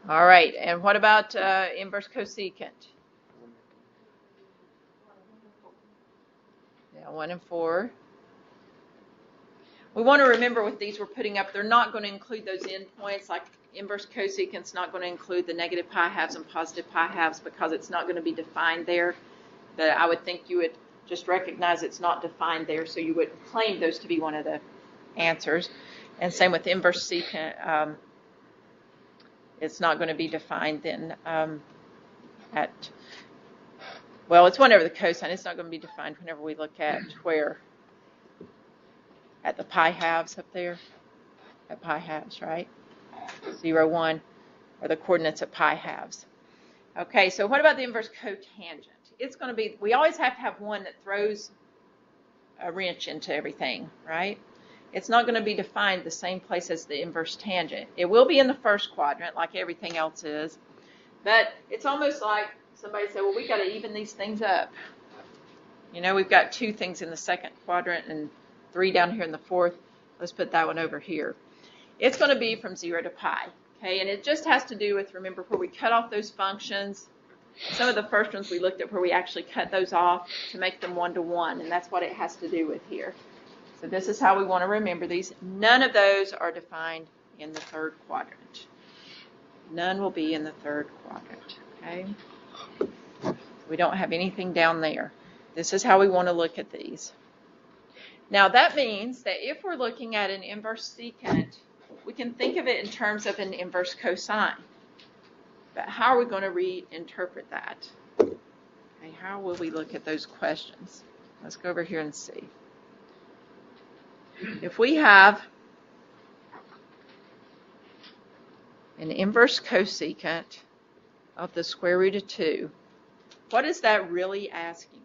All right. And what about inverse cosecant? Yeah, 1 and 4. We want to remember with these we're putting up, they're not going to include those endpoints, like inverse cosecant's not going to include the negative pi halves and positive pi halves because it's not going to be defined there. But I would think you would just recognize it's not defined there, so you would claim those to be one of the answers. And same with inverse secant. It's not going to be defined then well, it's whenever the cosine. It's not going to be defined whenever we look at where? At the pi halves up there? At pi halves, right? 0, 1 are the coordinates at pi halves. Okay, so what about the inverse cotangent? It's going to be, we always have to have one that throws a wrench into everything, right? It's not going to be defined the same place as the inverse tangent. It will be in the first quadrant like everything else is, but it's almost like somebody said, well, we got to even these things up. You know, we've got 2 things in the second quadrant and 3 down here in the fourth. Let's put that one over here. It's going to be from 0 to pi, okay? And it just has to do with, remember, where we cut off those functions. Some of the first ones we looked at where we actually cut those off to make them 1 to 1, and that's what it has to do with here. So this is how we want to remember these. None of those are defined in the third quadrant. None will be in the third quadrant, okay? We don't have anything down there. This is how we want to look at these. Now that means that if we're looking at an inverse secant, we can think of it in terms of an inverse cosine. But how are we going to reinterpret that? Okay, how will we look at those questions? Let's go over here and see. If we have an inverse cosecant of the square root of 2, what is that really asking you?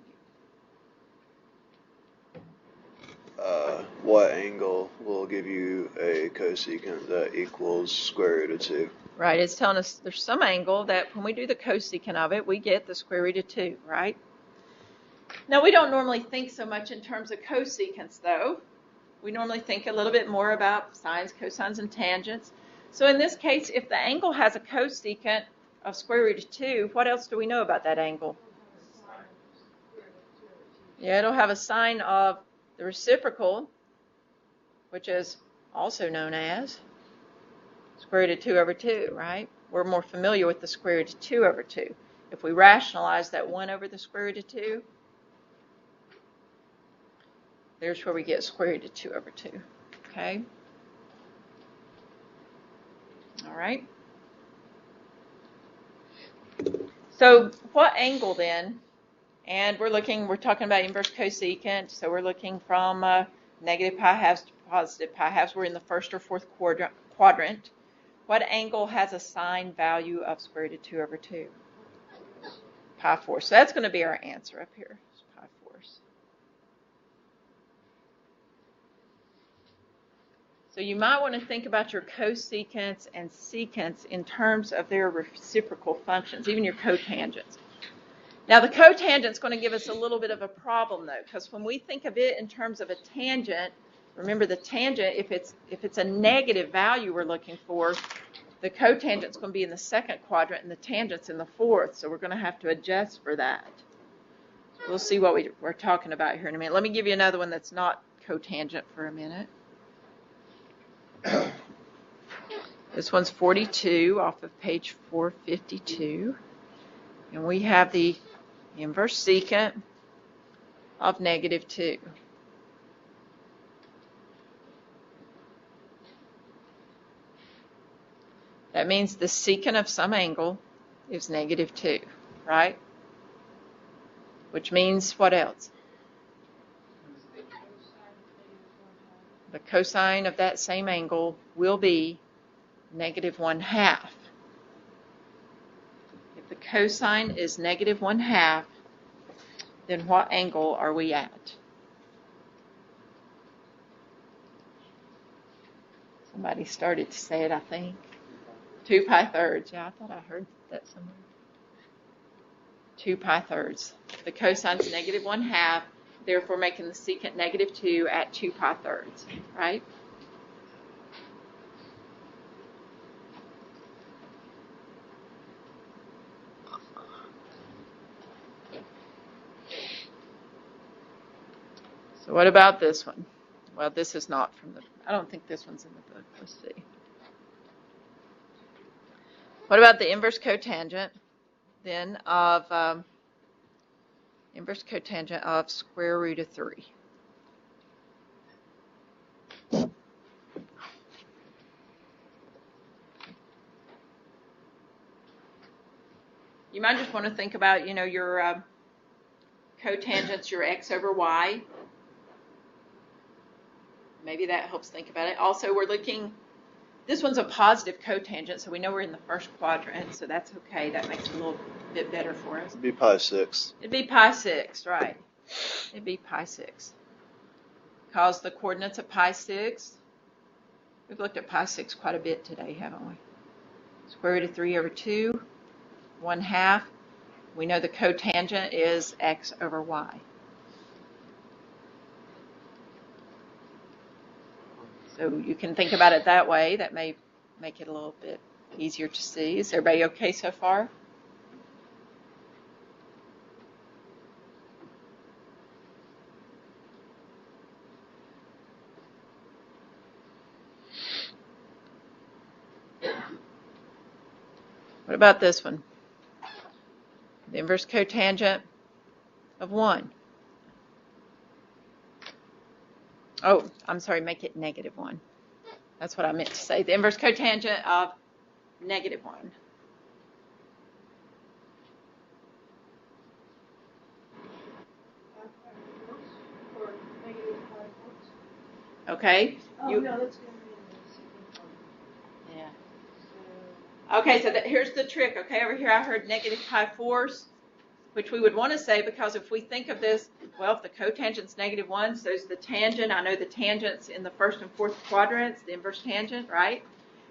What angle will give you a cosecant that equals square root of 2? Right, it's telling us there's some angle that when we do the cosecant of it, we get the square root of 2, right? Now, we don't normally think so much in terms of cosecants, though. We normally think a little bit more about sines, cosines, and tangents. So in this case, if the angle has a cosecant of square root of 2, what else do we know about that angle? Yeah, it'll have a sine of the reciprocal, which is also known as square root of 2 over 2, right? We're more familiar with the square root of 2 over 2. If we rationalize that 1 over the square root of 2, there's where we get square root of 2 over 2, okay? All right. So what angle then? And we're talking about inverse cosecant, so we're looking from negative pi halves to positive pi halves. We're in the first or fourth quadrant. What angle has a sine value of square root of 2 over 2? Pi 4. So that's going to be our answer up here. It's pi 4. So you might want to think about your cosecants and secants in terms of their reciprocal functions, even your cotangents. Now the cotangent is going to give us a little bit of a problem though, because when we think of it in terms of a tangent, remember the tangent, if it's a negative value we're looking for, the cotangent's going to be in the second quadrant and the tangent's in the fourth, so we're going to have to adjust for that. We'll see what we're talking about here in a minute. Let me give you another one that's not cotangent for a minute. This one's 42 off of page 452. And we have the inverse secant of -2. That means the secant of some angle is -2, right? Which means what else? The cosine of that same angle will be -1/2. If the cosine is -1/2, then what angle are we at? Somebody started to say it, I think. 2 pi thirds. Yeah, I thought I heard that somewhere. 2 pi thirds. The cosine's -1/2, therefore making the secant -2 at 2 pi thirds, right? So what about this one? Well, this is not from the, I don't think this one's in the book. Let's see. What about the inverse cotangent then of inverse cotangent of square root of 3? You might just want to think about, you know, your cotangents, your x over y. Maybe that helps think about it. Also, we're looking, this one's a positive cotangent, so we know we're in the first quadrant, so that's okay. That makes it a little bit better for us. It'd be pi 6. It'd be pi 6, right. It'd be pi 6. Because the coordinates of pi 6, we've looked at pi 6 quite a bit today, haven't we? Square root of 3 over 2, 1/2. We know the cotangent is x over y. So you can think about it that way. That may make it a little bit easier to see. Is everybody okay so far? What about this one? The inverse cotangent of 1. Oh, I'm sorry, make it -1. That's what I meant to say. The inverse cotangent of -1. Or -5 Okay. Oh, no, that's going to be in the second one. Yeah. So, Okay, so here's the trick. Okay, over here I heard -pi4, which we would want to say because if we think of this, well, if the cotangent's -1, so is the tangent. I know the tangent's in the first and fourth quadrants, the inverse tangent, right?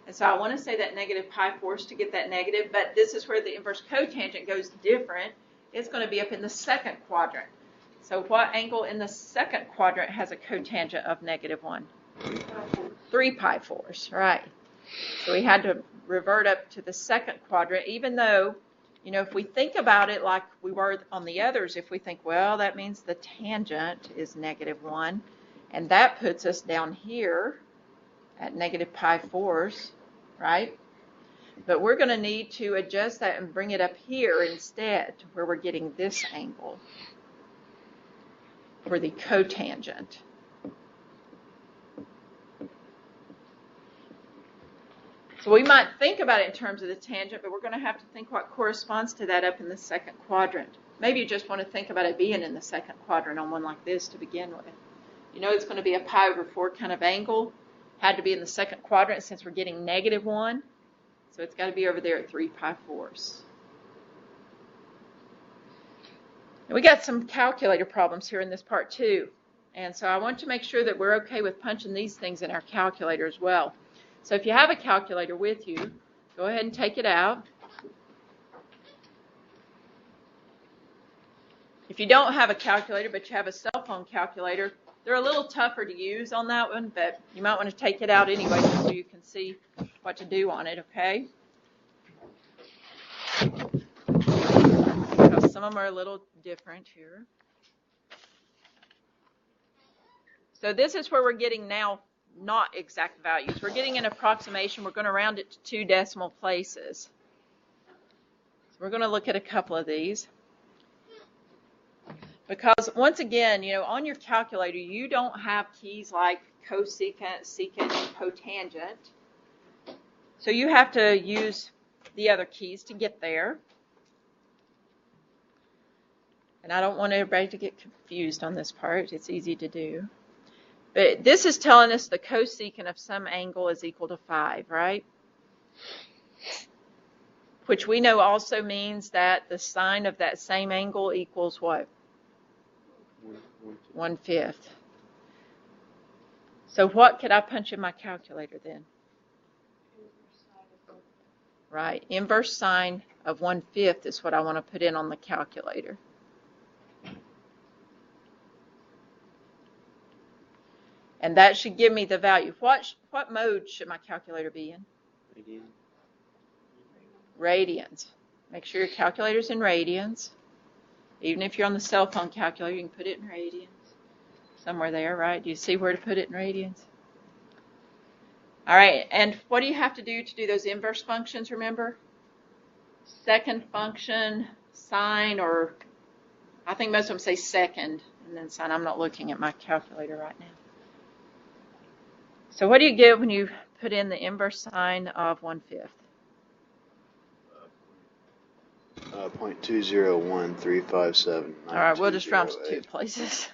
And so I want to say that -pi4 to get that negative, but this is where the inverse cotangent goes different. It's going to be up in the second quadrant. So what angle in the second quadrant has a cotangent of -1? 3 pi 4s, right. So we had to revert up to the second quadrant, even though, you know, if we think about it like we were on the others, if we think, well, that means the tangent is -1, and that puts us down here at -pi4, right? But we're going to need to adjust that and bring it up here instead, to where we're getting this angle for the cotangent. So we might think about it in terms of the tangent, but we're going to have to think what corresponds to that up in the second quadrant. Maybe you just want to think about it being in the second quadrant on one like this to begin with. You know it's going to be a pi over 4 kind of angle. Had to be in the second quadrant since we're getting -1. So it's got to be over there at 3 pi 4s. And we got some calculator problems here in this part too. And so I want to make sure that we're okay with punching these things in our calculator as well. So if you have a calculator with you, go ahead and take it out. If you don't have a calculator, but you have a cell phone calculator, they're a little tougher to use on that one, but you might want to take it out anyway so you can see what to do on it, okay? Because some of them are a little different here. So this is where we're getting now not exact values. We're getting an approximation. We're going to round it to 2 decimal places. So we're going to look at a couple of these. Because once again, you know, on your calculator, you don't have keys like cosecant, secant, and cotangent. So you have to use the other keys to get there. And I don't want everybody to get confused on this part. It's easy to do. But this is telling us the cosecant of some angle is equal to 5, right? Which we know also means that the sine of that same angle equals what? 1/5. So what could I punch in my calculator then? Right, inverse sine of 1/5 is what I want to put in on the calculator. And that should give me the value. What mode should my calculator be in? Radians. Make sure your calculator's in radians. Even if you're on the cell phone calculator, you can put it in radians. Somewhere there, right? Do you see where to put it in radians? All right, and what do you have to do those inverse functions, remember? Second function, sine, or I think most of them say second, and then sine. I'm not looking at my calculator right now. So what do you get when you put in the inverse sine of 1/5? 0.201357. All right, we'll just round to 2 places.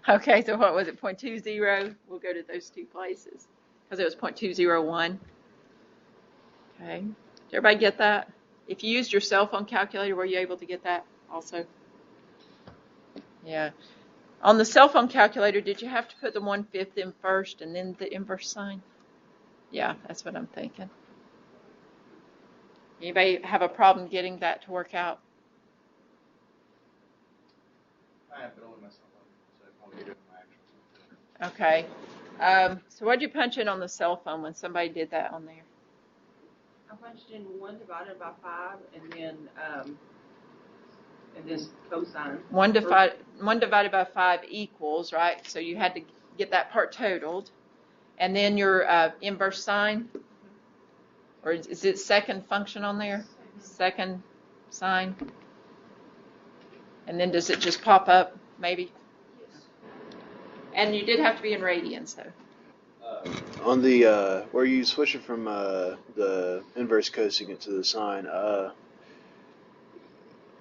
Okay, so what was it, 0.20? We'll go to those 2 places because it was 0.201. Okay, did everybody get that? If you used your cell phone calculator, were you able to get that also? Yeah. On the cell phone calculator, did you have to put the 1/5 in first and then the inverse sine? Yeah, that's what I'm thinking. Anybody have a problem getting that to work out? I have, but only myself. So I probably do it in my actual. Okay. So what did you punch in on the cell phone when somebody did that on there? I punched in 1 divided by 5 and then cosine. 1 divided by 5 equals, right? So you had to get that part totaled. And then your inverse sine? Or is it second function on there? Second sine? And then does it just pop up, maybe? Yes. And you did have to be in radians, though. On the where you switch it from the inverse cosecant to the sine,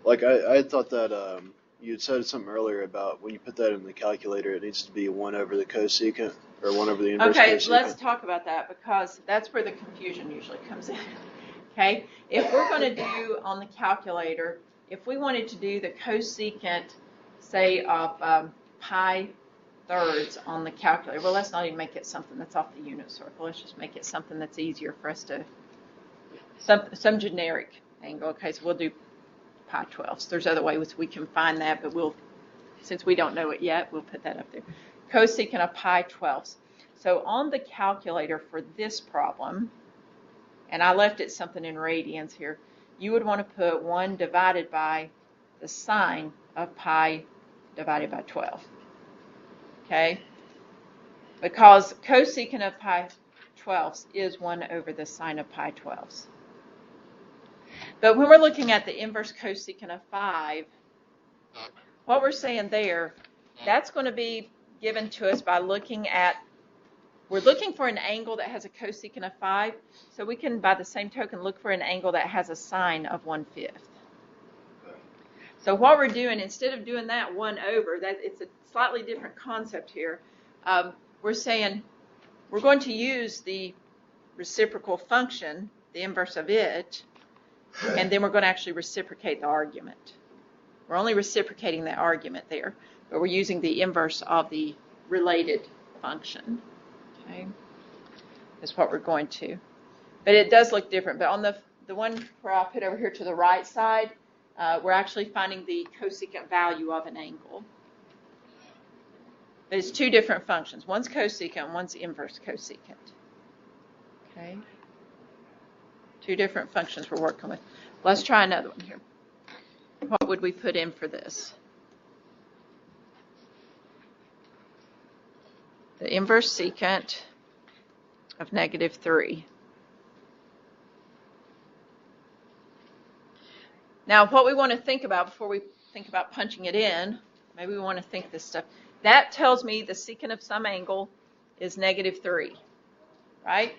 like I had thought that you had said something earlier about when you put that in the calculator, it needs to be 1 over the cosecant or 1 over the inverse cosecant. Okay, let's talk about that because that's where the confusion usually comes in. Okay, if we're going to do on the calculator, if we wanted to do the cosecant, say, of pi thirds on the calculator, well, let's not even make it something that's off the unit circle. Let's just make it something that's easier for us to, some generic angle. Okay, so we'll do pi 12ths. There's other ways we can find that, but since we don't know it yet, we'll put that up there. Cosecant of pi 12ths. So on the calculator for this problem, and I left it something in radians here, you would want to put 1 divided by the sine of pi divided by 12. Okay? Because cosecant of pi 12ths is 1 over the sine of pi 12ths. But when we're looking at the inverse cosecant of 5, what we're saying there, that's going to be given to us by looking at, we're looking for an angle that has a cosecant of 5, so we can, by the same token, look for an angle that has a sine of 1/5. So what we're doing, instead of doing that 1 over, that it's a slightly different concept here. We're saying we're going to use the reciprocal function, the inverse of it, and then we're going to actually reciprocate the argument. We're only reciprocating the argument there, but we're using the inverse of the related function. Okay, that's what we're going to. But it does look different. But on the one where I put over here to the right side, we're actually finding the cosecant value of an angle. But it's 2 different functions. One's cosecant, one's inverse cosecant. Okay. Two different functions we're working with. Let's try another one here. What would we put in for this? The inverse secant of -3. Now, what we want to think about before we think about punching it in, maybe we want to think this stuff. That tells me the secant of some angle is -3, right?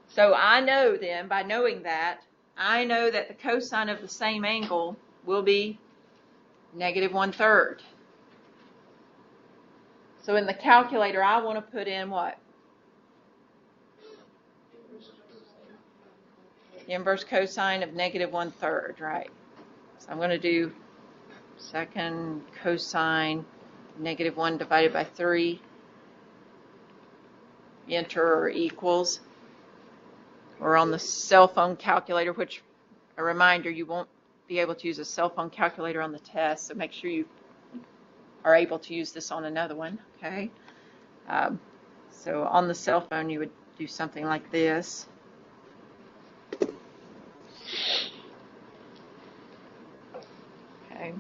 So I know then, by knowing that, I know that the cosine of the same angle will be -1/3. So in the calculator, I want to put in what? The inverse cosine of -1/3, right? So I'm going to do second cosine -1 divided by 3. Enter or equals. Or on the cell phone calculator, which, a reminder, you won't be able to use a cell phone calculator on the test, so make sure you are able to use this on another one, okay? So on the cell phone, you would do something like this. Okay.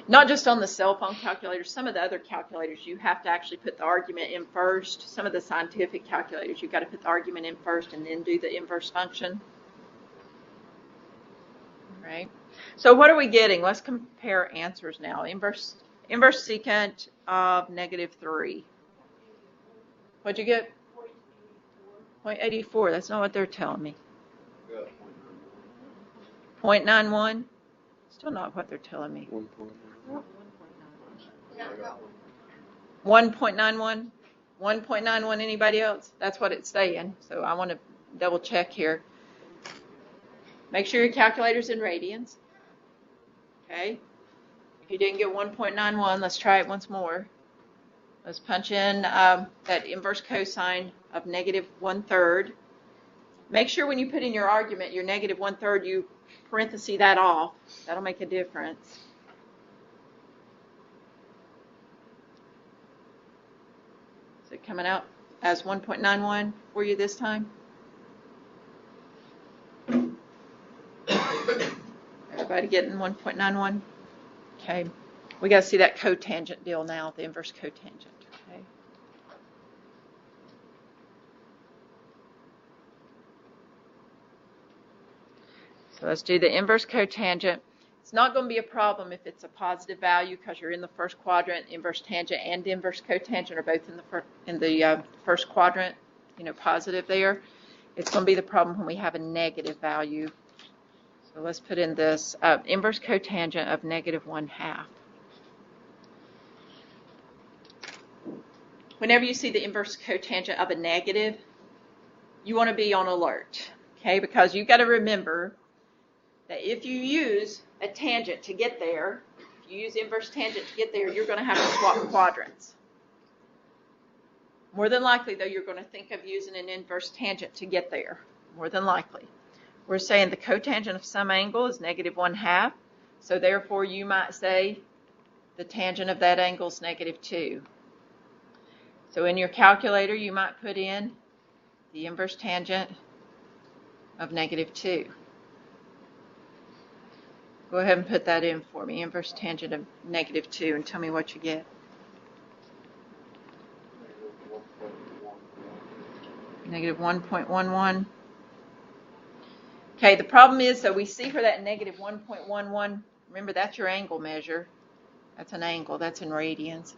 Not just on the cell phone calculator, some of the other calculators you have to actually put the argument in first. Some of the scientific calculators you've got to put the argument in first and then do the inverse function. All right. So what are we getting? Let's compare answers now. Inverse secant of -3. What'd you get? 0.84. That's not what they're telling me. 0.91. Still not what they're telling me. 1.91. 1.91. Anybody else? That's what it's saying. So I want to double check here. Make sure your calculator's in radians. Okay. If you didn't get 1.91, let's try it once more. Let's punch in that inverse cosine of -1/3. Make sure when you put in your argument, your -1/3, you parenthesis that off. That'll make a difference. Is it coming out as 1.91 for you this time? Everybody getting 1.91? Okay. We got to see that cotangent deal now, the inverse cotangent. Okay. So let's do the inverse cotangent. It's not going to be a problem if it's a positive value because you're in the first quadrant. Inverse tangent and inverse cotangent are both in the first quadrant, positive there. It's going to be the problem when we have a negative value. So let's put in this inverse cotangent of -1/2. Whenever you see the inverse cotangent of a negative, you want to be on alert, okay? Because you've got to remember that if you use a tangent to get there, if you use inverse tangent to get there, you're going to have to swap quadrants. More than likely, though, you're going to think of using an inverse tangent to get there. More than likely. We're saying the cotangent of some angle is -1/2, so therefore you might say the tangent of that angle is -2. So in your calculator, you might put in the inverse tangent of -2. Go ahead and put that in for me, inverse tangent of -2, and tell me what you get. -1.11. Okay, the problem is, so we see for that -1.11, remember that's your angle measure. That's an angle, that's in radians.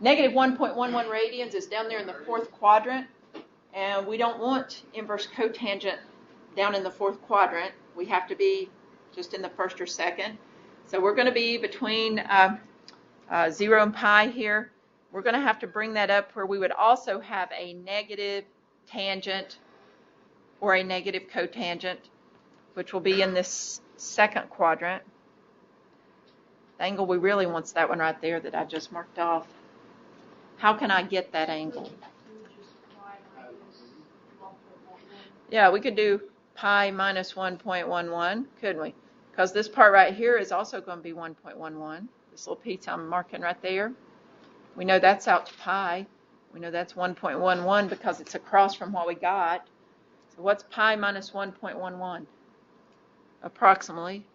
-1.11 radians is down there in the fourth quadrant, and we don't want inverse cotangent down in the fourth quadrant. We have to be just in the first or second. So we're going to be between 0 and pi here. We're going to have to bring that up where we would also have a negative tangent or a negative cotangent, which will be in this second quadrant. The angle we really want is that one right there that I just marked off. How can I get that angle? Yeah, we could do pi minus 1.11, couldn't we? Because this part right here is also going to be 1.11. This little piece I'm marking right there. We know that's out to pi. We know that's 1.11 because it's across from what we got. So So what's pi minus 1.11? Approximately.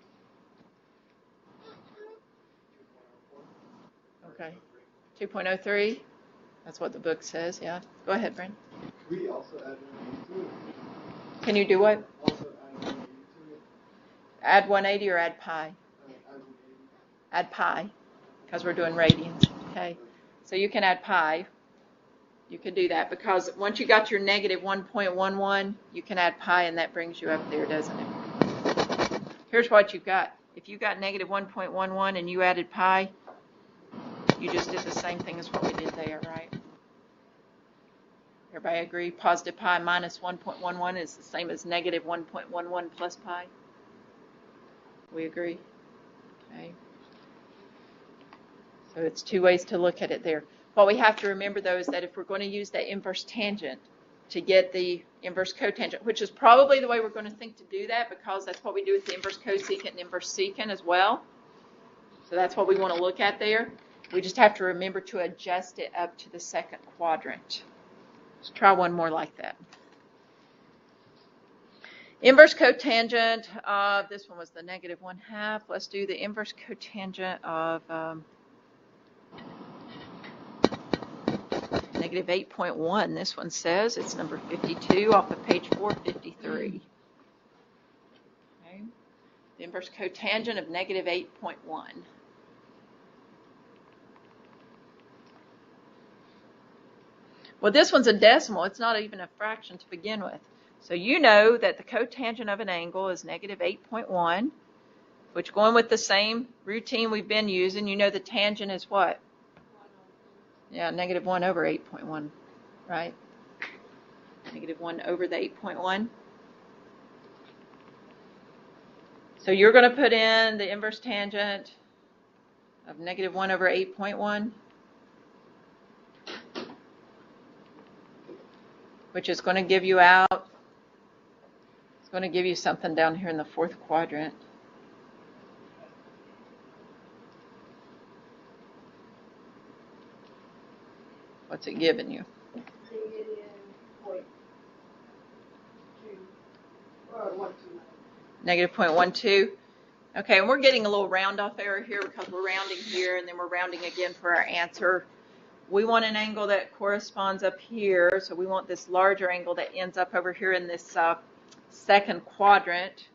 Okay. 2.03? That's what the book says, yeah. Go ahead, Brent. We also add 180 to it. Can you do what? Also add 180 to it. Add 180 or add pi? Add 180. Add pi, because we're doing radians. Okay. So you can add pi. You can do that because once you got your negative 1.11, you can add pi, and that brings you up there, doesn't it? Here's what you've got. If you got negative 1.11 and you added pi, you just did the same thing as what we did there, right? Everybody agree? Positive pi minus 1.11 is the same as negative 1.11 plus pi? We agree? Okay. So it's two ways to look at it there. What we have to remember, though, is that if we're going to use the inverse tangent to get the inverse cotangent, which is probably the way we're going to think to do that because that's what we do with the inverse cosecant and inverse secant as well. So that's what we want to look at there. We just have to remember to adjust it up to the second quadrant. Let's try one more like that. Inverse cotangent of, this one was the negative 1/2. Let's do the inverse cotangent of negative 8.1. This one says it's number 52 off of page 453. Okay. The inverse cotangent of negative 8.1. Well, this one's a decimal. It's not even a fraction to begin with. So you know that the cotangent of an angle is negative 8.1, which going with the same routine we've been using, you know the tangent is what? Yeah, negative 1 over 8.1, right? Negative 1 over the 8.1. So you're going to put in the inverse tangent of negative 1 over 8.1, which is going to give you out, it's going to give you something down here in the fourth quadrant. What's it giving you? Negative 0.12. Okay, and we're getting a little round off error here because we're rounding here and then we're rounding again for our answer. We want an angle that corresponds up here, so we want this larger angle that ends up over here in this second quadrant.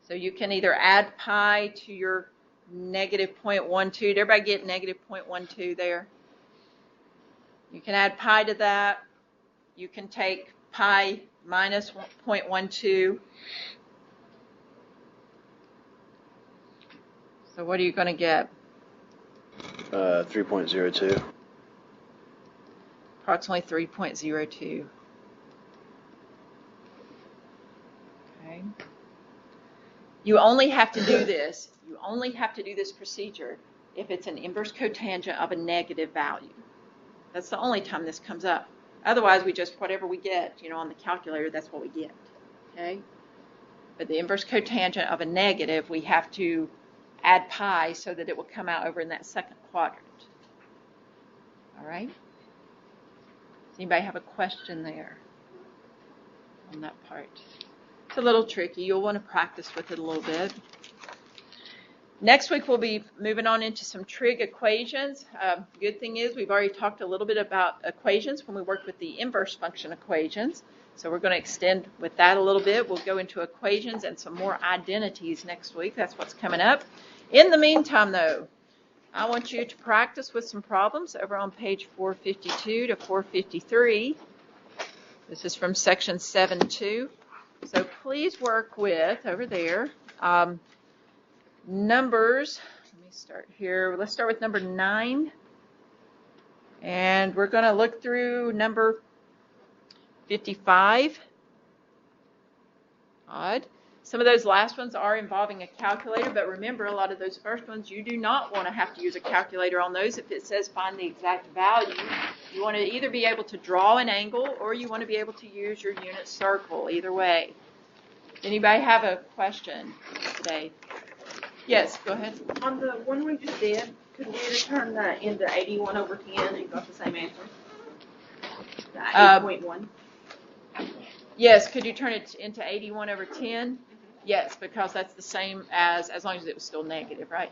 So you can either add pi to your negative 0.12. Did everybody get negative 0.12 there? You can add pi to that. You can take pi minus 0.12. So what are you going to get? 3.02. Approximately 3.02. Okay. You only have to do this. You only have to do this procedure if it's an inverse cotangent of a negative value. That's the only time this comes up. Otherwise, we just, whatever we get, on the calculator, that's what we get. Okay? But the inverse cotangent of a negative, we have to add pi so that it will come out over in that second quadrant. All right? Does anybody have a question there on that part? It's a little tricky. You'll want to practice with it a little bit. Next week, we'll be moving on into some trig equations. Good thing is we've already talked a little bit about equations when we worked with the inverse function equations. So we're going to extend with that a little bit. We'll go into equations and some more identities next week. That's what's coming up. In the meantime, though, I want you to practice with some problems over on page 452 to 453. This is from section 7.2. So please work with, over there, numbers. Let me start here. Let's start with number 9. And we're going to look through number 55. Odd. Some of those last ones are involving a calculator, but remember, a lot of those first ones, you do not want to have to use a calculator on those. If it says find the exact value, you want to either be able to draw an angle or you want to be able to use your unit circle, either way. Anybody have a question today? Yes, go ahead. On the one we just did, could we return that into 81 over 10 and got the same answer? The 8.1. Yes, could you turn it into 81 over 10? Yes, because that's the same as long as it was still negative, right?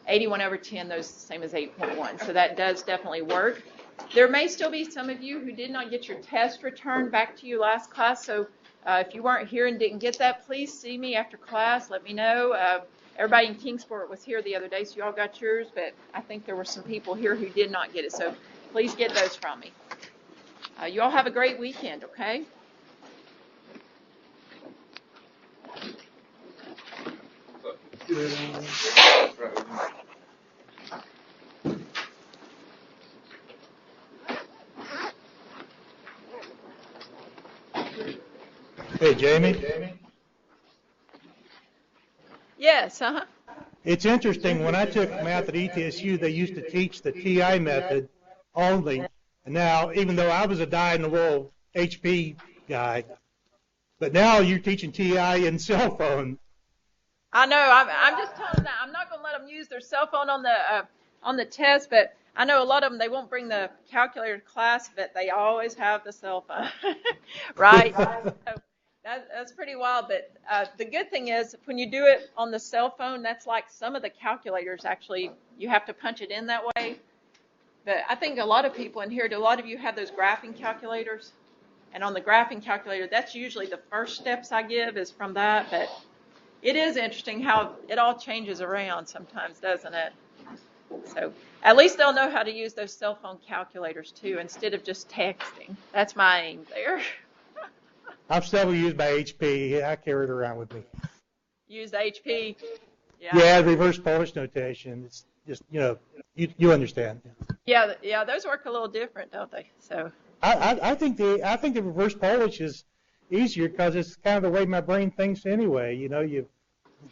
81 over 10, those the same as 8.1. So that does definitely work. There may still be some of you who did not get your test returned back to you last class. So if you weren't here and didn't get that, please see me after class. Let me know. Everybody in Kingsport was here the other day, so you all got yours. But I think there were some people here who did not get it. So please get those from me. You all have a great weekend, okay? Hey, Jamie. Yes, It's interesting, when I took math at ETSU, they used to teach the TI method only. And now, even though I was a die-in-the-wool HP guy, but now you're teaching TI and cell phone. I know. I'm just telling them that I'm not going to let them use their cell phone on the test, but I know a lot of them, they won't bring the calculator to class, but they always have the cell phone, right? So that's pretty wild. But the good thing is, when you do it on the cell phone, that's like some of the calculators actually, you have to punch it in that way. But I think a lot of people in here, do a lot of you have those graphing calculators? And on the graphing calculator, that's usually the first steps I give is from that. But it is interesting how it all changes around sometimes, doesn't it? So at least they'll know how to use those cell phone calculators too, instead of just texting. That's my aim there. I'm still used by HP. I carry it around with me. Use the HP. Yeah, reverse Polish notation. It's just, you understand. Yeah, those work a little different, don't they? So I think the reverse Polish is easier because it's kind of the way my brain thinks anyway. You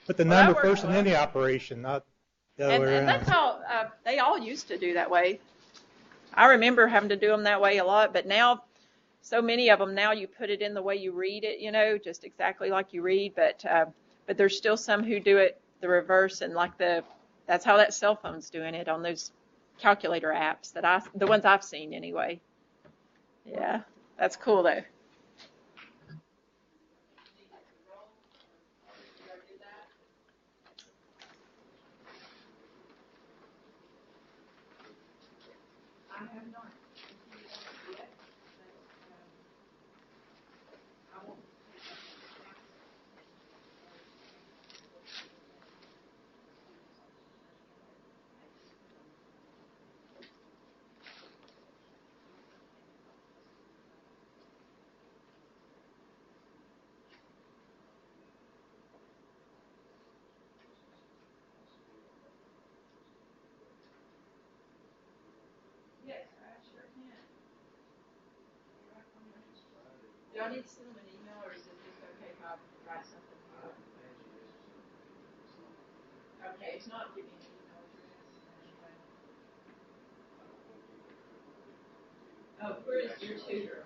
put the number first and then the operation, not the other way around. And that's how they all used to do that way. I remember having to do them that way a lot, but now so many of them, now you put it in the way you read it, just exactly like you read, but there's still some who do it the reverse, and that's how that cell phone's doing it on those calculator apps the ones I've seen anyway. Yeah, that's cool though. I have not. Yes, I sure can. Do I need to send them an email, or is it just okay if I write something here? Okay, it's not giving me an email address. Oh, where is your tutor?